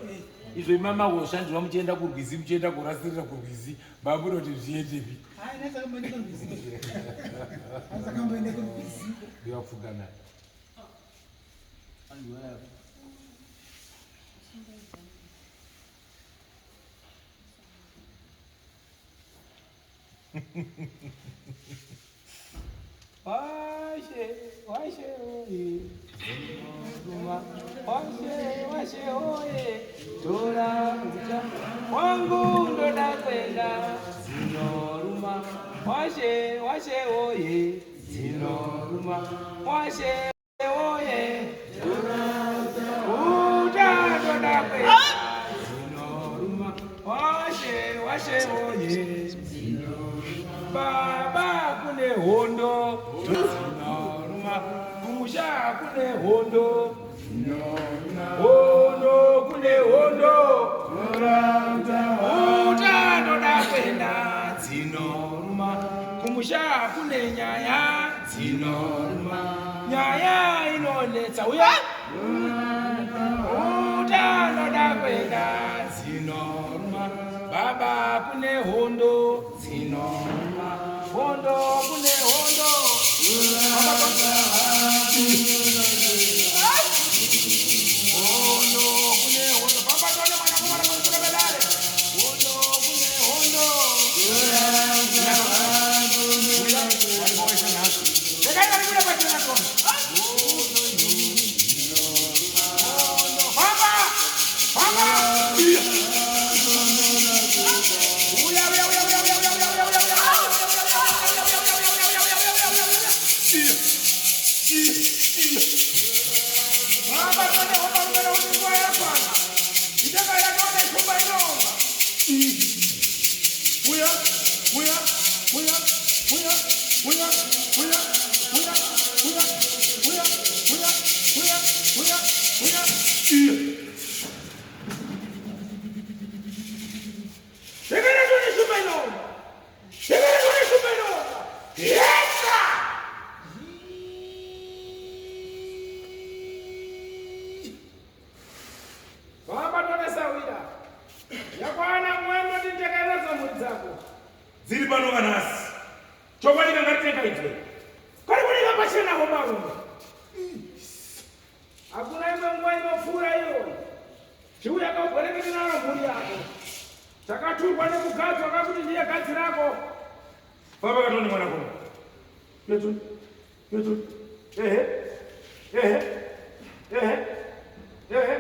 izvo imama woshandirwa muchienda kurwizi muchienda kurasirira kurwizi mbambuda kuti zviendepi asakamboende kurwizi ndivapfuga naye washe oye washe oye tora ucha wangu ndoda kwenda zinoruma washe oye zinoruma washe kune hondo, hondo kune hondo, utano dakwenda dzinoruma, kumusha kune nyaya dzinoruma, nyaya inonetsa uya, utano dakwenda dzinoruma, baba kune hondo dzinoruma, hondo kune hondo, ziri pano vanasi chokwadi kangatitenga itwe kari kuninga pachena homarume hakuna imwe nguva inopfuura iyoyo chiuya kaugwerekete naro mhuri yako takaturwa nekugadzwa kakuti ndiye gadzi rako baba katoni mwana kuno yetuni yetuni ehe ehe ehe ehe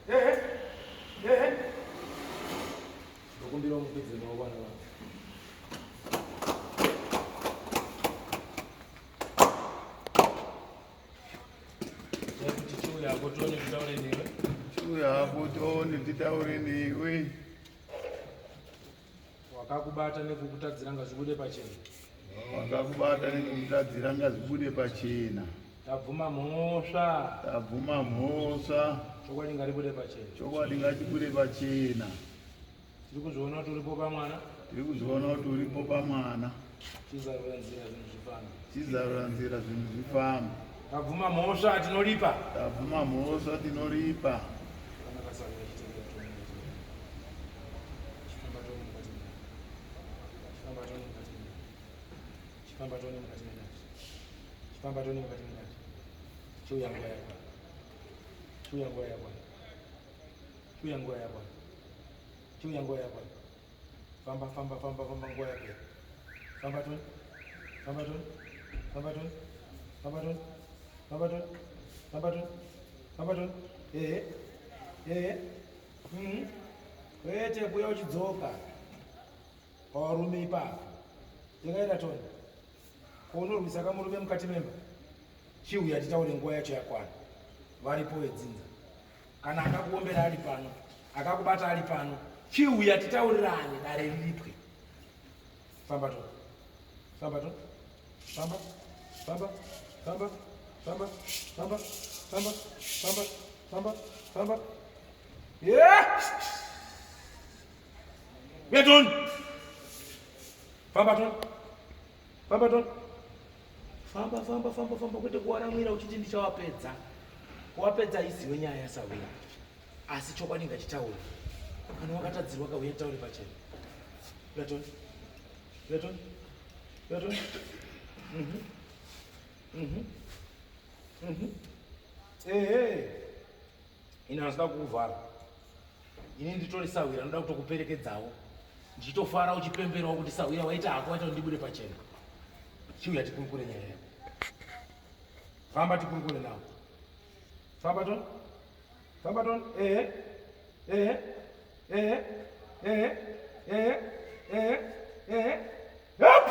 ehe ehe ndokumbira mukwidzi mawana vanhu Chiuyakotoni titaure newe. Wakakubata nekukutadzira ngazvibude pachena. Wakakubata nekukutadzira ngazvibude pachena. Tabvuma mhosva. Tabvuma mhosva. Chokwadi ngaribude pachena. Chokwadi ngachibude pachena. Tiri kuzviona kuti uripo pamwana. Tiri kuzviona kuti uripo pamwana. Chizarura nzira zvinhu zvifamba. Chizarura nzira zvinhu zvifamba. Tabvuma mhosva tinoripa. Tabvuma mhosva tinoripa. Chipambatoni mukati menati. Chiuya nguva yakwana. Chiuya nguva yakwana. Chiuya nguva yakwana. Chiuya nguva yakwana. Famba famba famba famba nguva yapera. Fambatoni. Fambatoni. Fambatoni. Fambatoni. Fambatoni. Fambatoni. Fambatoni. Ehe. Ehe. Kwete kuya uchidzoka. Pawarume ipapo. Ndingaenda toni. Unorwisa kamurume mukati memba. Chiuya titaure nguva yacho yakwana. Varipo vedzinza. Kana akakuombera ari pano, akakubata ari pano, chiuya titaurirane dare riripwe. Famba to. Famba to. Famba. Famba. Famba. Famba. Famba. Famba. Famba. Famba. Famba. Yeah! Beton. Famba to. Famba to. Famba famba famba famba kwete kuwaramwira uchiti ndichawapedza. Kuwapedza iziwe nyaya yasawira. Asi chokwadi ngachitaura. Kana wakatadzirwa kauya taure pachena. Beton. Beton. Beton. Ehe. Ina asida kuvhara. Ini nditori sawira ndoda kutokuperekedzawo. Ndichitofara uchipemberawo kuti sawira waita hako waita ndibude pachena. Chiuya tikurukure nyaya yako. Famba tikurukure nawo. Famba ton. Famba ton. Ehe. Ehe. Ehe. Ehe. Ehe. Ehe. Ehe. Yup!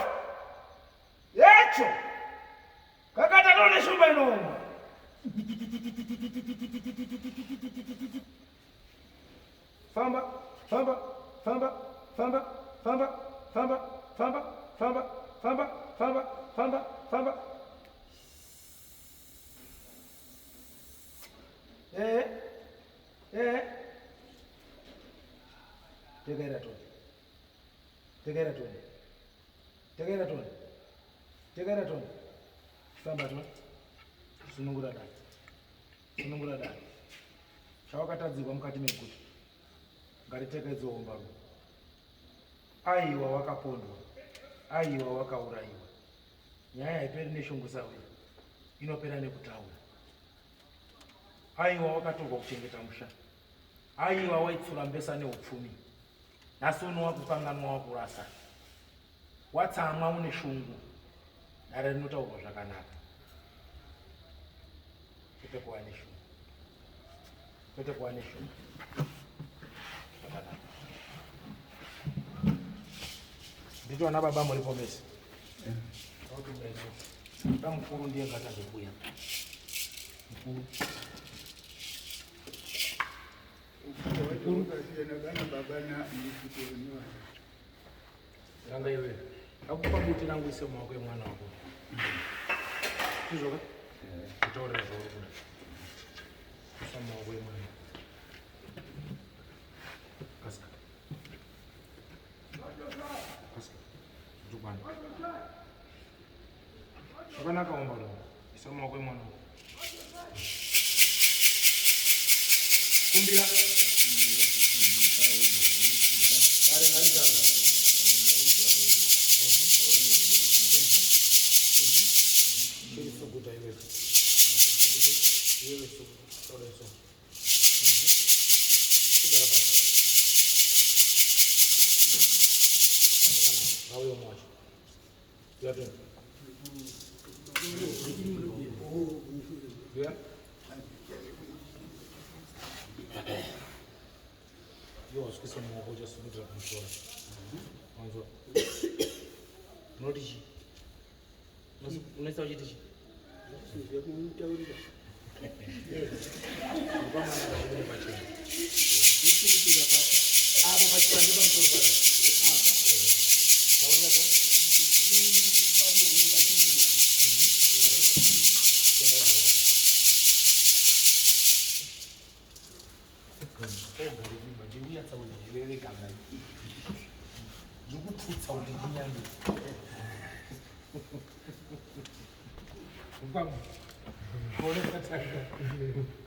Yecho! Kakata none shumba inooma. Famba, famba, famba, famba, famba, famba, famba, famba, famba, famba, famba, famba. Tegaira Tony. Tegaira Tony. Tegaira Tony. Tegaira Tony. Famba Tony. Sunungura dani. Sunungura dani. Chawakatadzirwa mukati mekuti. Ngaritekedzewo aiwa wakapondwa. Aiwa wakauraiwa. Nyaya haiperi neshungu sawe. Inopera nekutaura. Aiwa wakatogwa kuchengeta musha. Aiwa waitsura mbesa neupfumi. Nhasi unowakukanganwa wakurasa. Watsamwa une shungu. Dare rinotaurwa zvakanaka. Kwete kuva neshungu. Kwete kuva neshungu. Zvakanaka. Nditi vana baba muripo mese. Mukuru ndiye ngatazobuya. Mukuru. Ranga iwe. Akupa buti rangu ise mumaoko emwana wako. Tizvoka? Kutaurira zvauri kuda. Kuisa mumaoko emwana. Kasika. Kasika. Zvikwana. Zvakanaka wambaro. Isa mumaoko emwana wako. Kumbira.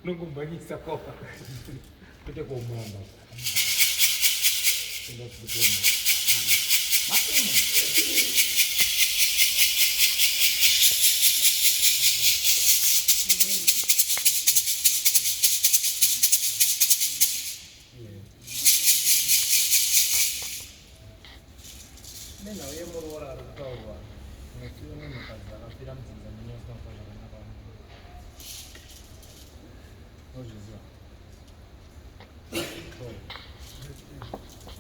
Nungumbanyisa kopa. Kute kumomba. Ndio tukoma. Mapema. Nena yemo rora rutawa. Nasione mukazara pira mzinza mnyasa kwa jana kwa. Hoje já.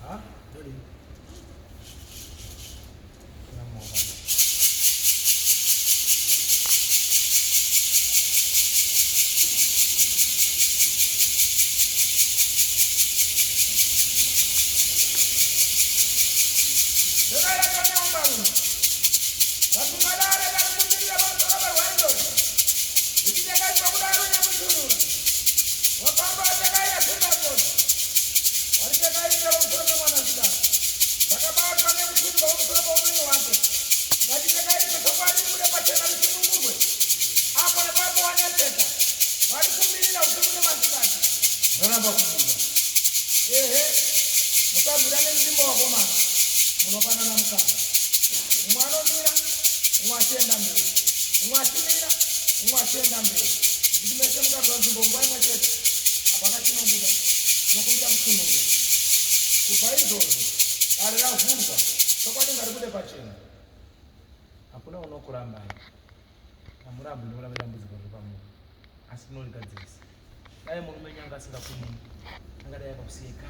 Ah? Dali. Na mão. Hakuna unokuramba. Amurabu ndora dambudziko ripamwe. Asi norigadzirisa. Dai murume nyanga asingafuni. Angadai akakuseka.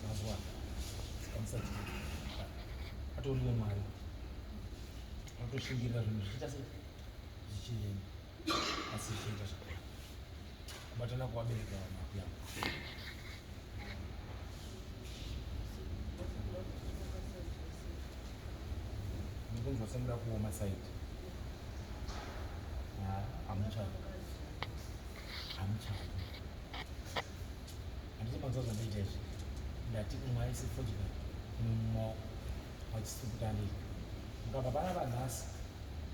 Mazwa. Sikamsati. Atoriwo Mwari. Atoshingira zvinhu zvichase zvichiyeni. Asi zvichita zvakanaka. Kubatana kuvabereka vana. Kunzosemera kuoma saiti. Amucha. ngati mwaisifudika mummo wachisukutani mukabva pana panhasi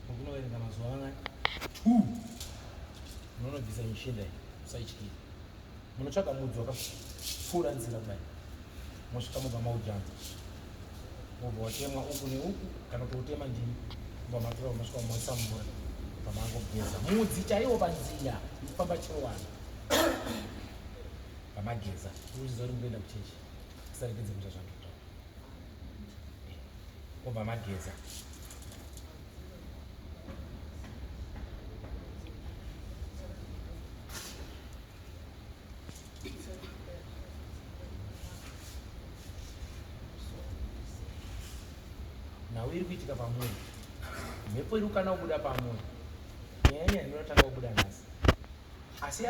mukunoverenga mazuva mangani 2 munonobvisa mishinda iyi musaityira munotsvaga mudzi wakapfuura nzira kudai mosvika mubva maujanja mubva watemwa uku neuku kana kuti utema ndini mubva matora masvika moisa mvura pamangogeza mudzi chaiwo panzira ikufamba chirowana pamageza uchiziva kuti mukuenda kuchechi kusaregedze kuita zvandota mubva mageza nawo iri kuitika pamwoyo mhepo iri kukana kubuda pamwoyo nyanya inotanga kubuda nhasi asi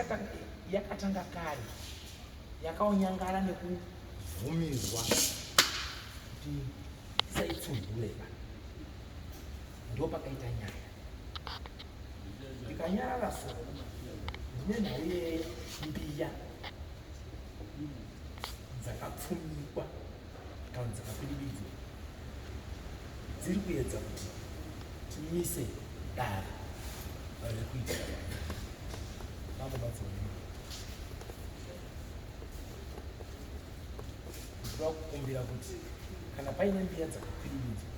yakatanga kare yakaonyangara nekubvumirwa kuti isaitsunhureka ndo pakaita nyaya ikanyarara so dzine nhau yembiya dzakapfumikwa kana dzakapiribidzwa dziri kuedza kuti timise dare riri kuitika vanobatsira ndinoda kukumbira kuti kana paine mbiya dzakapiribidzwa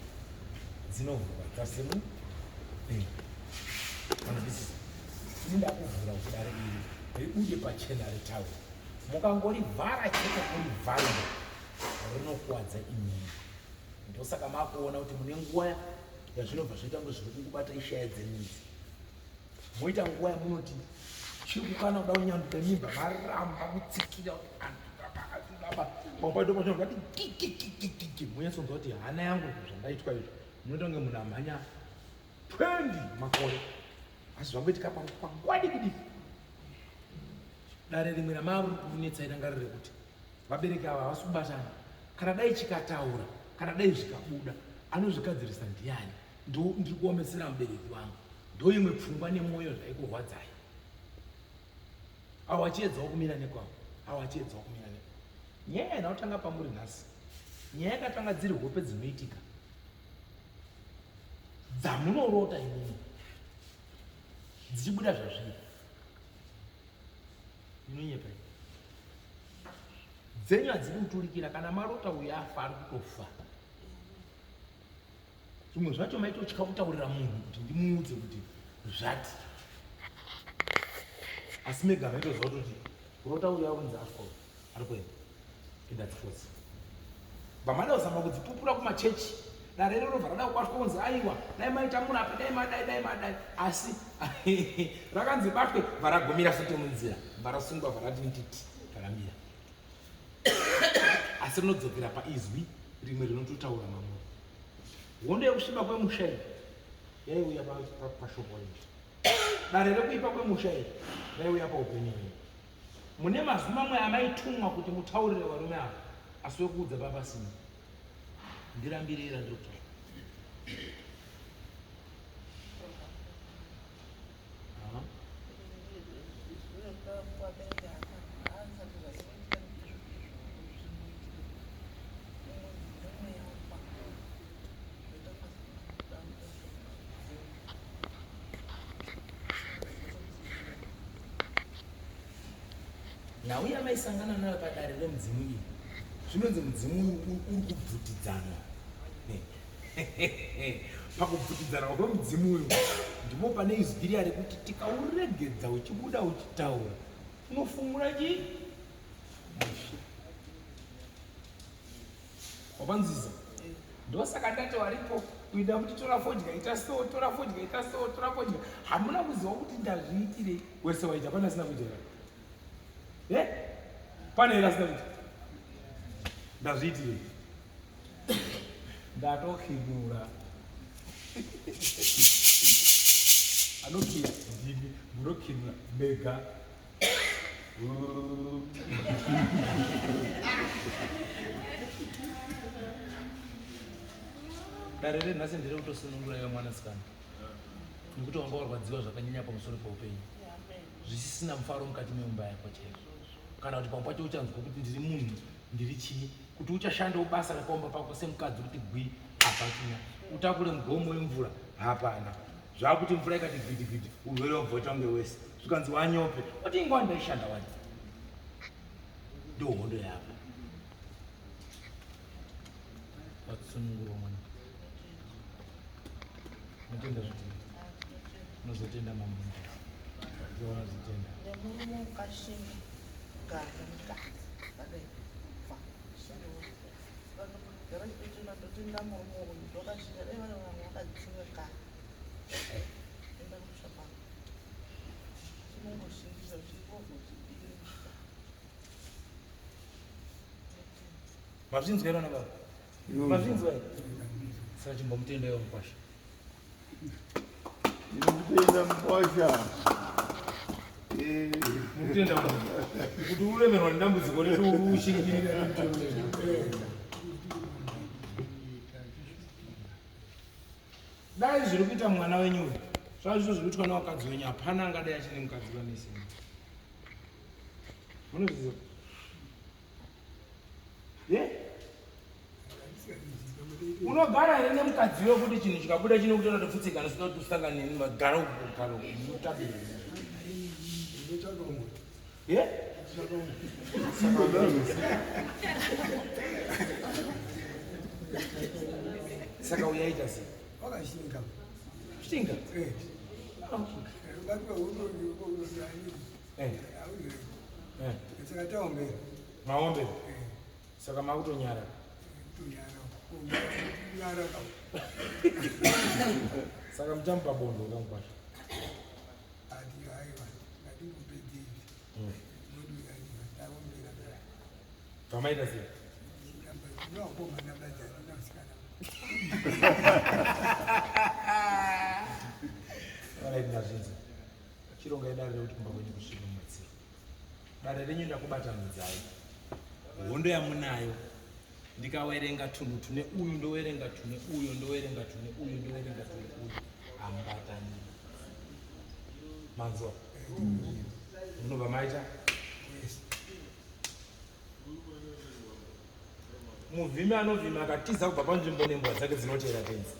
dzinovhurwa dzasemu anobvisisa tinoda kuvhura kuti dare iri ribude pachena retaura mukangorivhara chete kurivharira rinokuwadza imini ndosaka makuona kuti mune nguva yazvinobva zvoita kunge zviri kukubata ishaya dzemidzi moita nguva yamunoti chiri kukana kuda kunyanduka mimba maramba kutsikira kuti antu papaitopaati kikikikiki munyatsokunza kuti hana yangu zvandaitwa izvo munoita kunge munhu amhanya 20 makore asi zvangoitika panguva dikidiki dare rimwe ramari kunetsa irangarire kuti vabereki ava havasi kubatana kana dai chikataura kana dai zvikabuda anozvigadzirisa ndiani ndiri kuomesera mubereki wangu ndo imwe pfungwa nemwoyo zvaikurwadzai avo achiedzawo kumira nekwavo avo achiedzawo kumira nekwavo nyaya inaotanga pamuri nhasi nyaya yakatanga dziri hope dzinoitika dzamunorota imini dzichibuda zvazviri inonyepai dzenyu hadziri kuturikira kana marota uyo afa ari kutofa zvimwe zvacho maitotya kutaurira munhu kuti ndimuudze kuti zvati asi mega maitoziva kuti kurota uyo aunzi afa ari kuenda indadzifosi vamada kuzama kudzipupura kumachechi dare rirobva rada kubatwa kunzi aiwa dai maita murapi dai madai asi rakanzi batwe varagumira futi munzira varasungwa varati nditi varamira asi rinodzokera paizwi rimwe rinototaura mamwe hondo yekusviba kwemusha iyi yaiuya pashoko iyi dare rekuipa kwemusha iyi raiuya paupenyu hwenyu mune mazuva mamwe amaitumwa kuti mutaurire varume ava asi wekuudza papasina ndirambirira ndokutaura nhau yamaisangana nayo padare remudzimu iyi zvinonzi mudzimu uri kubvutidzana pakubvutidzana kwemudzimu uyu ndipo pane izwi riya rekuti tikauregedza uchibuda uchitaura unofumura chii wapanzisa ndosaka ndati waripo kuida kuti tora fodya ita so tora fodya ita so tora fodya hamuna kuziva kuti ndazviitire wese waita pane asina kuitira pane here asina kuita ndazviitire ndatokhinura anokira ndini munokhinura mega dare renhasi ndiri kutosunungura iwe mwanasikana nekuti wanga warwadziwa zvakanyanya pamusoro peupenyu zvisisina mufaro mukati memumba yako chaizvo kana kuti pamwe pacho uchanzwa kuti ndiri munhu ndiri chii kuti uchashanda ubasa rakaomba pako semukadzi kuti gwi hapachina, utakure mugomo wemvura hapana. Zvakuti mvura ikati gwidigwidi urwere wabvota kunge wese zvikanzi wanyope kuti inga wandaishanda wani ndohondo yapa watsununguro mwana mutenda zviti unozotenda mamundu unozotenda nemurume ukashinga ganda mukadzi ndotenda murume uyu ndokashinga dai vana vanhu vakadzinga ganda enda kushapa chinongoshingisa chikovochidii mazvinzwa iro nababa mazvinzwa saka chimbomutendewo mukwasha inokutenda mukwasha mutenda kuti uremerwa nedambudziko redu ushingirira dai zviri kuita mwana wenyu uyu zvazvo zviri kuitwa nevakadzi wenyu hapana angadai achine mukadzi wanesina munozviziva unogara here nemukadzi wekuti chinhu chikabuda chine kuti unotopfutsika nesida kuti usangane neni magara ukugara unotabira saka uyaita sei wakashinga shinga saka taombera maombera saka makutonyara saka muchamupa bondo kamukwasha pamaita sei nazvinzi chironga idare rekuti kumba kwenyu kusvika mumatsiro dare renyu ndakubatanidzai hondo yamunayo ndikawerenga tunhu tune uyu ndowerenga tune uyu ndowerenga tune uyu ndowerenga tune uyu hambatani manzwa munobva maita muvhimi anovhima akatiza kubva panzvimbo nembwa dzake dzinotera tenzi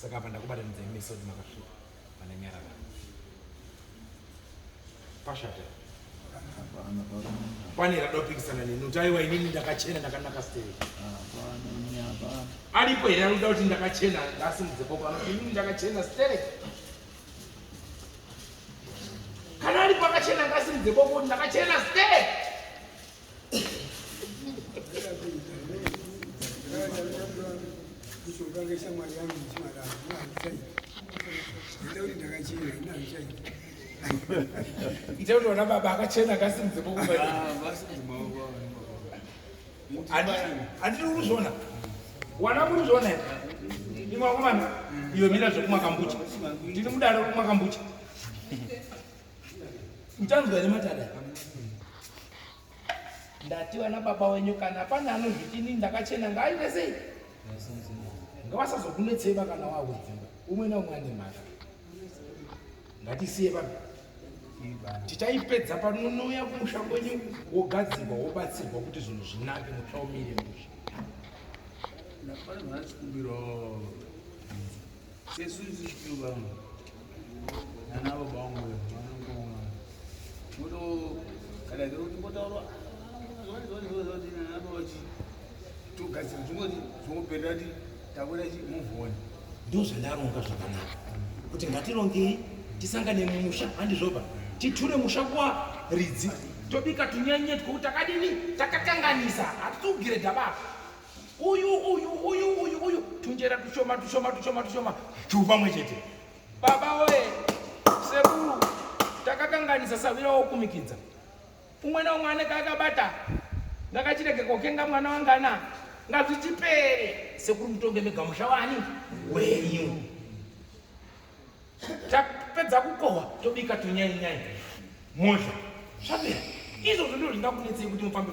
saka apa ndakubatanidzai meso kuti makasvika pane nyara vanhu pashata pane rada kupikisana neni kuti aiwa inini ndakachena ndakanaka steri aripo here anoda kuti ndakachena ngasimudze boko anoti inini ndakachena steri kana aripo akachena ngasimudze boko kuti ndakachena steri ita kuti vana baba akachena ngasimudze boko handiri uruzvona wana muruzvona imi vakomana iwe mira zvekumwa kambucha ndiri mudare rokumwa kambucha uchanzwa nematara ndati vana baba wenyu kana pane anozvitini ndakachena ngaaite sei ngavasazokunetseva kana wakudzimba umwe naumwe ane mhaka ngatisiye pano tichaipedza panonouya kumusha kwenyu wogadzirwa wobatsirwa kuti zvinhu zvinake mutsvaumire musha napane mhasikumbiro sesuisi chipiro vamwe nanavo bamwe vanongoma moto kada kuti motaurwa apa vachi togadzira zvingoti zvongoperera ti takuda chi muvhoni ndo zvandaronga zvakanaka kuti ngatirongei tisangane mumusha handizvoba titure musha kuwa ridzi tobika tunyanyetwa kuti takadini takakanganisa hatitugire dhabaka uyu tunjera tushoma chupamwe chete baba we sekuru takakanganisa savira wokumikidza umwe naumwe anenge akabata ngakachirege kokenga mwana wangana ngazvichipere sekuru mutonge mega musha wani wenyu tapedza kukohwa tobika tunyainyai mozha zvapera izvozvo ndo zvingakunetsei kuti mufambe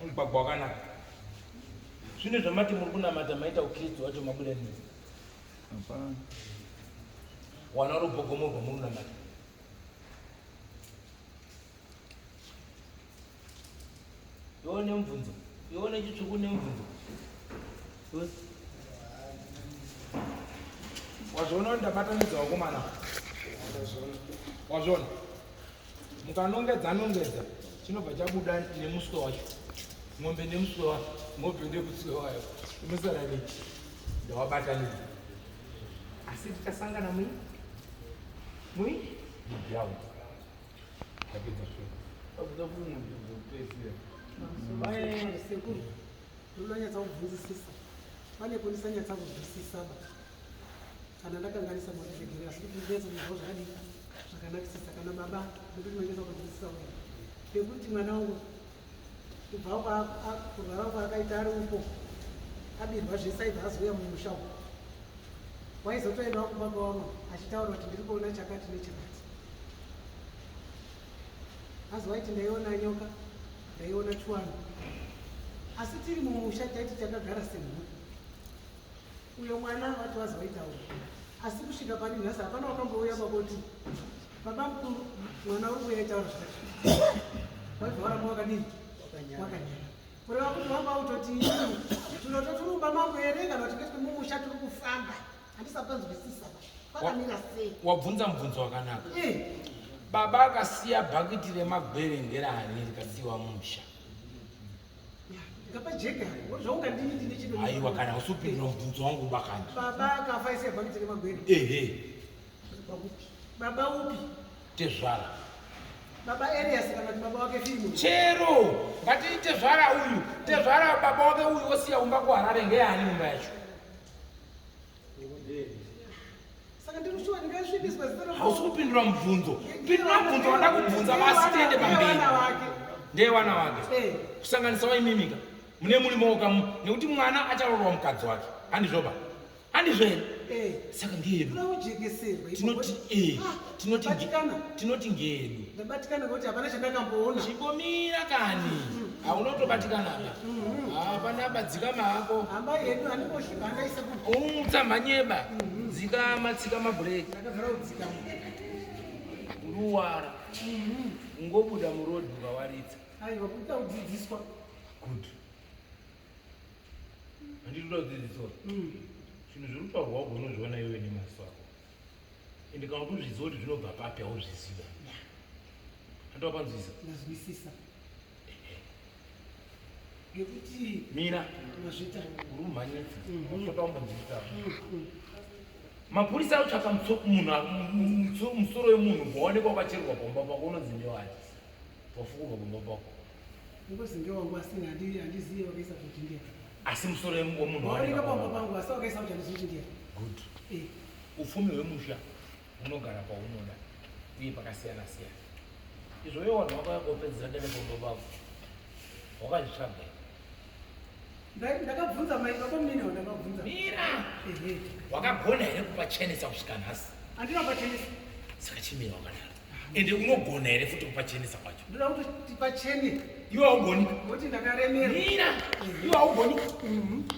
mugwagwa wakanaka zvine zvamati muri kunamata maita ukristu wacho mabuda nini wana rubhogomorwa muri kunamata iwo nemubvunzo Ione chitsvuku nemvunzo. Wazvona kuti ndabatanidza wakomana. Wazvona. Mukanongedza chinobva chabuda nemuswe wacho. Ng'ombe nemuswe wacho. Ng'ombe nemuswe wayo. Unosara nei? Ndawabatanidza. Asi tichasangana mui? Ndiyavo. Tapedza shure. Takuda kumupedzera. Sekuru, unonyatsa kubvunzisisa. Pane kunisanyatsa kubvunzisisa ba. Kana ndakanganisa mwakegerera asi kuti ndetse ndizvo zvadii zvakanakisisa kana baba ndikuti manyatsa kubvunzisisa wewe. Pekuti mwana wangu kubva kurwara kwakaita ari upo abirwa zvese aibva azouya mumusha uko. Waizotoendawo kubaba wangu achitaura kuti ndiri kuona chakati nechakati. Azi waiti ndaiona nyoka, ndaiona chwani. Asi tiri mumusha taiti takagara semhuri. Uyo mwana wati wazoitawo. Asi kusvika pani nhasi hapana wakambouya pakoti. Baba mukuru mwana uri kuya aitaura zvakati. Waibva wakadini? Wakanyara. Kureva kuti wanga autoti tunototurumba mangu here kana kuti ngeti mumusha turi kufamba. Handisapanzwisisa kwakamira sei. Wabvunza mubvunzo wakanaka. Baba akasiya bhakiti remagwerengera ane rikasiyiwa mumusha. Ngapajeka, zvaungadini ndine chido. Aiwa kana usupindira mubvunzo wangu bakani. Baba akafa isiya bhakiti remagwere. Baba upi? Tezvara. Baba Elias kana kuti baba wake Filimu. Chero, ngati Tezvara uyu. Tezvara baba wake uyu wosiya umba kuHarare ngeani umba yacho? Saka ndinoshuwa ndingasvibiswa zita romo. Hausupindira mubvunzo. Pindira mubvunzo wandakubvunza basi tiende pamberi. Ndiye wana wake. Kusanganisa waimimika. Mune mulimo wakamu nekuti mwana acharorwa mukadzi wake. Handizvoba? Handizveni? Saka ndiye. Unojekeserwa. Tinoti ngedu. Ndabatikana kuti hapana chandakamboona. Chimbomira kani. Haunotobatikana apa. Hapana badzikama hako. Hamba yedu handingoshiba handaisa kuti. Unoutsamhanyeba. Dzikama tsika mabhureki. Ndakagara kudzikama. Uruwara. Ungobuda murodhi ukawaridza. Aiwa kuita kudzidziswa. Good. Handitoda kudzidziswa. Zvinhu zviri kutaurwa wako unozviona iwe nemaziso ako. Ende kana kuti uzviziva kuti zvinobva papi hauzviziva. Handowapanzwisa? Ndazwisisa. Ngekuti mina mazvita uri kumhanyisa. Unotoda kumbonzwisa. Mapurisa anotsvaka musoro wemunhu waonekwa wakacherwa pamba pako unonzi ndewani? Wafukurwa pamba pako. Ngozi ndewangu asi handizivi wakaisa kuti ndiye. Asi musoro wemunhu waoneka pamba pangu asi wakaisa kuti handizoti ndiye. Good. Ufumi hwemusha unogara paunoda uye pakasiyana siyana. Izvo iwe vanhu vakakopedzisa ndene pamba pako. Wakazvitsvaga. Ndakabvunza mai baba munini wandakabvunza. Mira. Wakagona here kupachenesa kusvika nhasi? Handina kupachenesa. Saka chimira wakadaro. Ende unogona here futi kupachenesa kwacho? Ndoda kuti pachene. Iwe haugoni. Kuti ndakaremera. Mira. Iwe haugoni.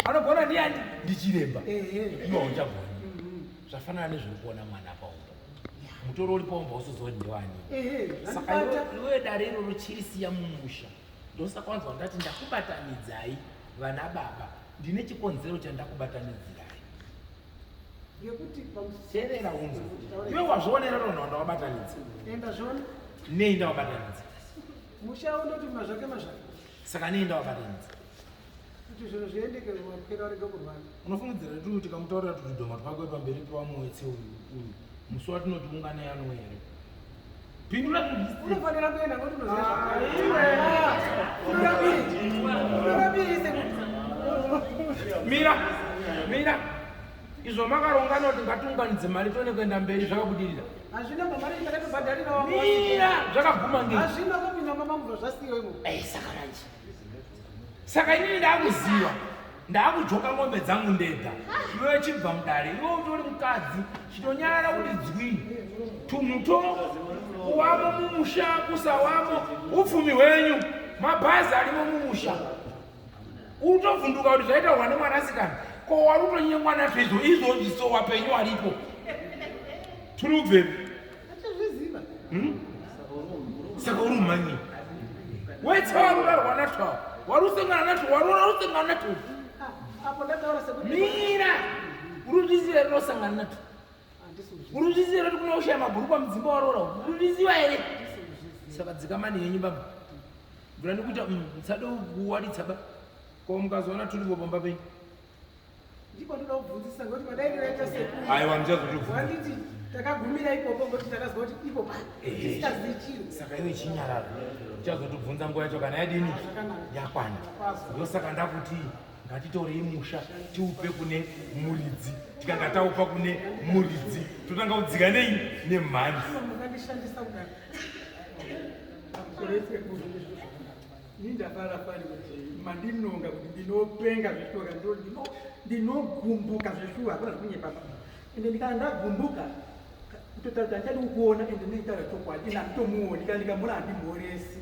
Anogona ndiani? Ndichiremba. Iwe hauchagoni. Zvafanana nezviri kuona mwana paumba. Mutoro uri paumba usiziva kuti ndewani. Saka iwe dare iroro chirisiya mumusha. Ndosakwanzwa ndati ndakubatanidzai vana baba. Ndine chikonzero chandakubatanidzirai. Ngekuti pamucherera unzo. Iwe wazvionera ronho wandawabatanidza. Enda zvona? Nei ndawabatanidza. Musha unoti mazvake mazvake. Saka nei ndawabatanidza. Kuti zvinhu zviendeke mapera arege kurwara. Unofungidzira kuti kamutaurira kuti dhoma twake pamberi pamwetse uyu. Musi watinoti ungane yano here. Pindura unofanira kuenda ngokuti Mira. Izvo makarongana kuti ngatiunganidze mari tione kuenda mberi zvakabudirira. Hazvina mari ndakatobhadharira wangu. Mira, zvakaguma ngei? Hazvina kapinda mamangu zvasiyo imo. Saka ranje. Saka inini ndakuziva. Ndakujoka ng'ombe dzangu ndega. Iwe chibva mudare, iwe utori mukadzi, chitonyara kuti dzwi. Tumuto wamo mumusha kusawamo upfumi hwenyu. Mabhazi arimo mumusha. Utovhunduka kuti zvaitaurwa nemwanasikana. Ko wari kutonyengwa napezvo izvozviso wapenyu aripo. Turi kubvepi? Hatizviziva. Saka uri mumhanyi. Wetsawa ruda rwanatwa. warusengana nato warusengana nato apo ndataura sekuti mira uruzizira rinosangana nato uruzizira kuti kunoshaya mabhuru pamudzimba warora uruziva here saka dzikamani yenyu baba bvira nekuita musade kuwaritsaba ko mukazoona turipo pamba penyu ndipo ndoda kubvunzisa ngekuti padairiraita sekuru aiwa muchazoti wanditi takagumira ipopo ngekuti takazwa kuti ipo tisikazivi chiro saka iwe chinyararo uchazotibvunza nguva yacho kana yadini yakwana ndosaka ndakuti ngatitorei musha tiupe kune muridzi tikanga taupa kune muridzi totanga kudzika nei nemhani mukandishandisa kudaro amusoro esekuru ini ndafara fari kuti mandinonga kuti ndinopenga zvishora ndinogumbuka zvishuwa hakuna zvikunyepa ende ndikana ndagumbuka kutotaura ndichadi kukuona ende ndinotaura chokwadi ndanditomuoni kana ndikamona handimhoresi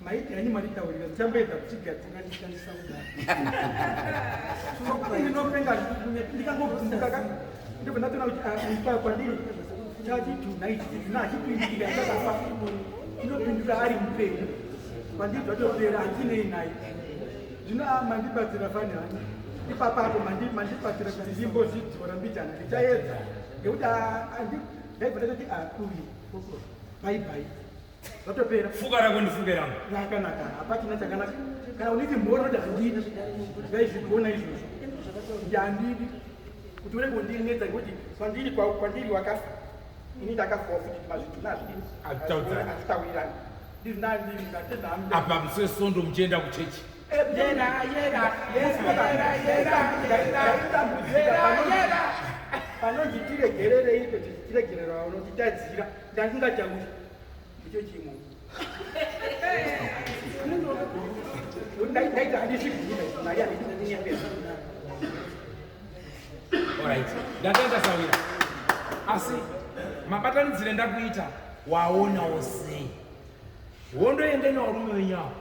maiti hani manditaurira ndichamboedza kuchigadzira ndishandisa kudaro ndinopenga ndikangogumbuka ndobva ndatona kuti kwandiri chachidunachipindika ndakafa inopindura ari mupenyu kwandiri zvatopera handinei naye zvino mandibatsira fani hani ipapapo mandibatsira kuti ndimbozvidzora mbijana ndichaedza ngekuti ndaibva tatoti uyu bhaibai zvatopera fuka rako ndifuke rangu rakanaka hapachina chakanaka kana uniti mhoro kuti handidi vaizvigona izvozvo ndi handidi kuti ure kundinetsa ngekuti kwandiri wakafa ini ndakafawo futi mazvitunazvidini hazvitawirirani ndizvinandiri ndatezvaamda apa musesondo muchienda kuchechi panonzi tiregererei kuti tiregerera unotitadzira ndandingatauri icho chimwe ndaita handisvigina mari handinanyepesa alright ndatenda sawira asi mabatanidzire ndakuita waonawo sei wondoende narume wenyawo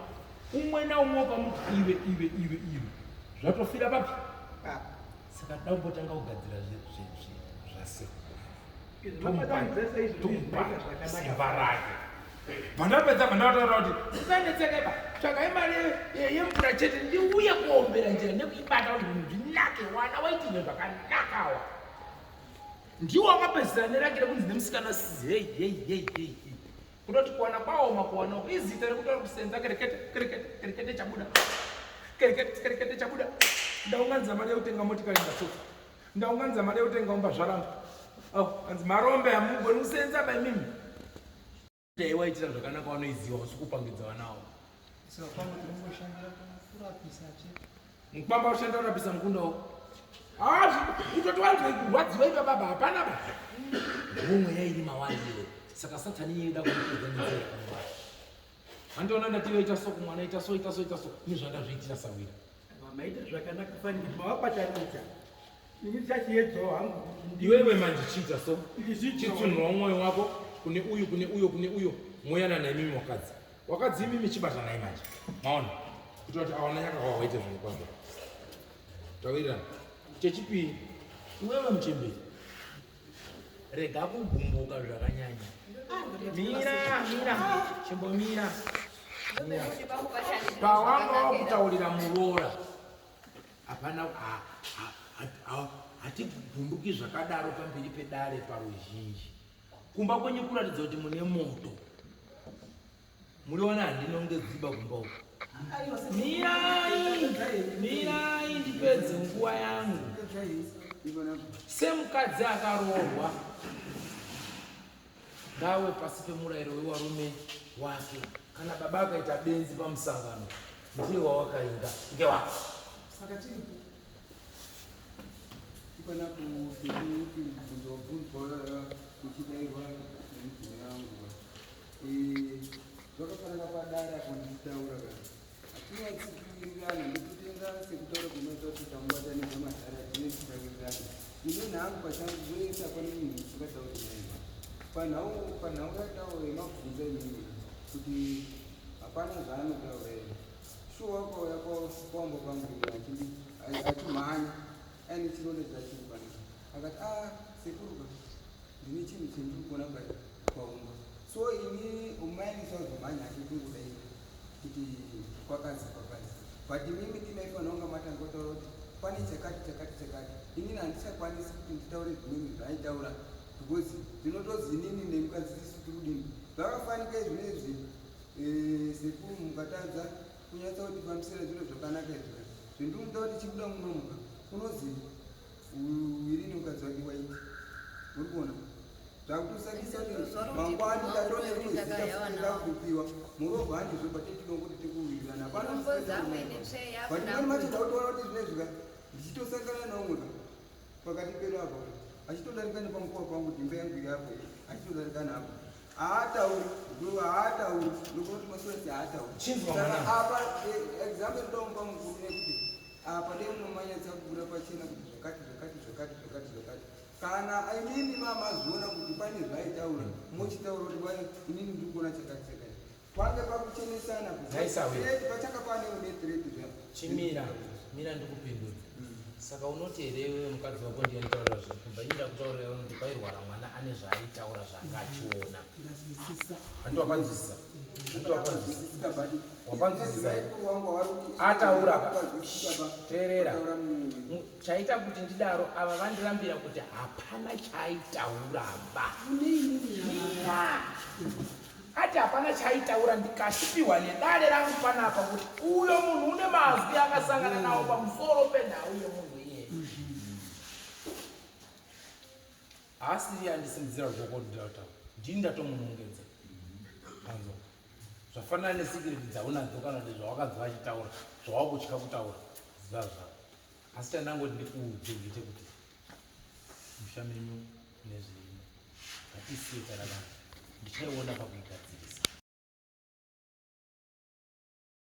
umwe naumwe pamuti iwe zvatofira papi saka da kumbotanga kugadzira zvasimba rake pandapedza pandataura kuti usanetsekeba tsvakai mari yemvura chete ndiuye kuombera njira nekuibata kuti munhu zvinake wana waitine zvakanakawa ndiwo wakapedzisira nerakire kunzi nemusikana sizi hei kutoti kuwana kwaoma kuwana izita rekutora kusenza kerekete chabuda ndaunganidza mari yekutenga motikari ndasota ndaunganidza mari yekutenga umba zvaramba anzi marombe hamugoni kusenza baimimi dai waitira zvakanaka wanoiziva usukupangidza wanawo mukwamba ushanda urapisa mukundawo kutoti wanzwe kurwadziwa ipa baba hapana ba umwe yairi mawandire saka satani yeida kuiorganizera pamwana handiona ndatiyoita so kumwana ita so ini zvandazviitira sawira maita zvakanaka fanike mavapatanidza ini chachiedzawo hangu iwewe manje chiita so chitsunhwa mwoyo wako kune uyo moyana naimimi wakadzi imimi chibata nai manje maona kuti kuti awana nyakawawa waite zvinhu kwazvo tawirirana chechipiri iwewe muchemberi rega kugumbuka zvakanyanya mira chimbomira pawanga wakutaurira muroora hapana hatigumbuki zvakadaro pamberi pedare paruzhinji kumba kwenyu kuratidza kuti mune moto muriona handinonge dziba kumba uku mirai ndipedze nguva yangu semukadzi akaroorwa ngawe pasi pemurayiro wevarume wake kana baba akaita benzi pamusangano ndiye wawakainga ngewako saka tiripo ikona kuti kuzobvunzwa kuchidairwa nemizimo yangu zvakafanana padara kunditaura kana hatinotsikirirana ndikutenga sekutaura kunoita kuti tamubatanidza madhara tinechitawirirana ine nhangu pachangu wese apane munhu usingatauriaiva panhau yemabvunza imini kuti hapana zvaanotaura iva shuwa wakauya kwamba kwangu achimhanya aine chirondo chachiri pana akati sekuruka ndine chinhu chendiri kuona kwaumba so ini umainisa kuzomhanya achikungudai kuti kwakazi but mimi ndinaifanira kunga matangotaura kuti pane chakati inini handichakwanisi kuti nditaure zvimweni zvaitaura because ndinotozi inini nemukadzi tisu tiri kudini zvakafanika izvinezvi sekumukatadza kunyatsa kuti pamisira zviro zvakanaka izvona zvindinomuta kuti chibuda munomuka unozi uiri nemukadzi wake waiti uri kuona zvakutisakisa kuti mangwani tatonekuziakupiwa murovha handizvo batetidongokuti tikuwirirana patimweni macho ndautoona kuti zvinezvika ndichitosangana naumweka pakati pedu apa achitodarika nepamukova pangu kuti imba yangu iriapo achitodarika napo haatauri nokuti masorasi haatauri saka apa example ndomupa mukuru nekuti apa ndeunomanyatsa kubuda pachena kuti zvakati kana inini mamazoona kuti pane zvaitaura muchitaura kuti bai inini ndiri kuona chakati pange pakuchenesana pachaka pane unetireti chimira ndikupindura saka unoti here mukadzi wako ndiyaitaura zvekumba inda kutaurira kuti pairwara mwana ane zvaaitaura zvaangachiona handiwapanzwisisa wapanzwisisa ataura teerera chaita kuti ndidaro ava vandirambira kuti hapana chaitauraba ati hapana chaitaura ndikashipiwa nedare rangu panapa kuti uyo munhu une mazwi akasangana nawo pamusoro pendau yemunhu iye haasiri andisimudzira ruoko kudataura ndini ndatomunongedza anzo zvafanana nesikiriti dzaunadzo kana kuti zvawakabva achitaura zvawakutya kutaura ziva zvavo asi chandangoti ndikuudzegete kuti musha menyu nezveino hatisiye tarakana ndichaiona pakuigadzira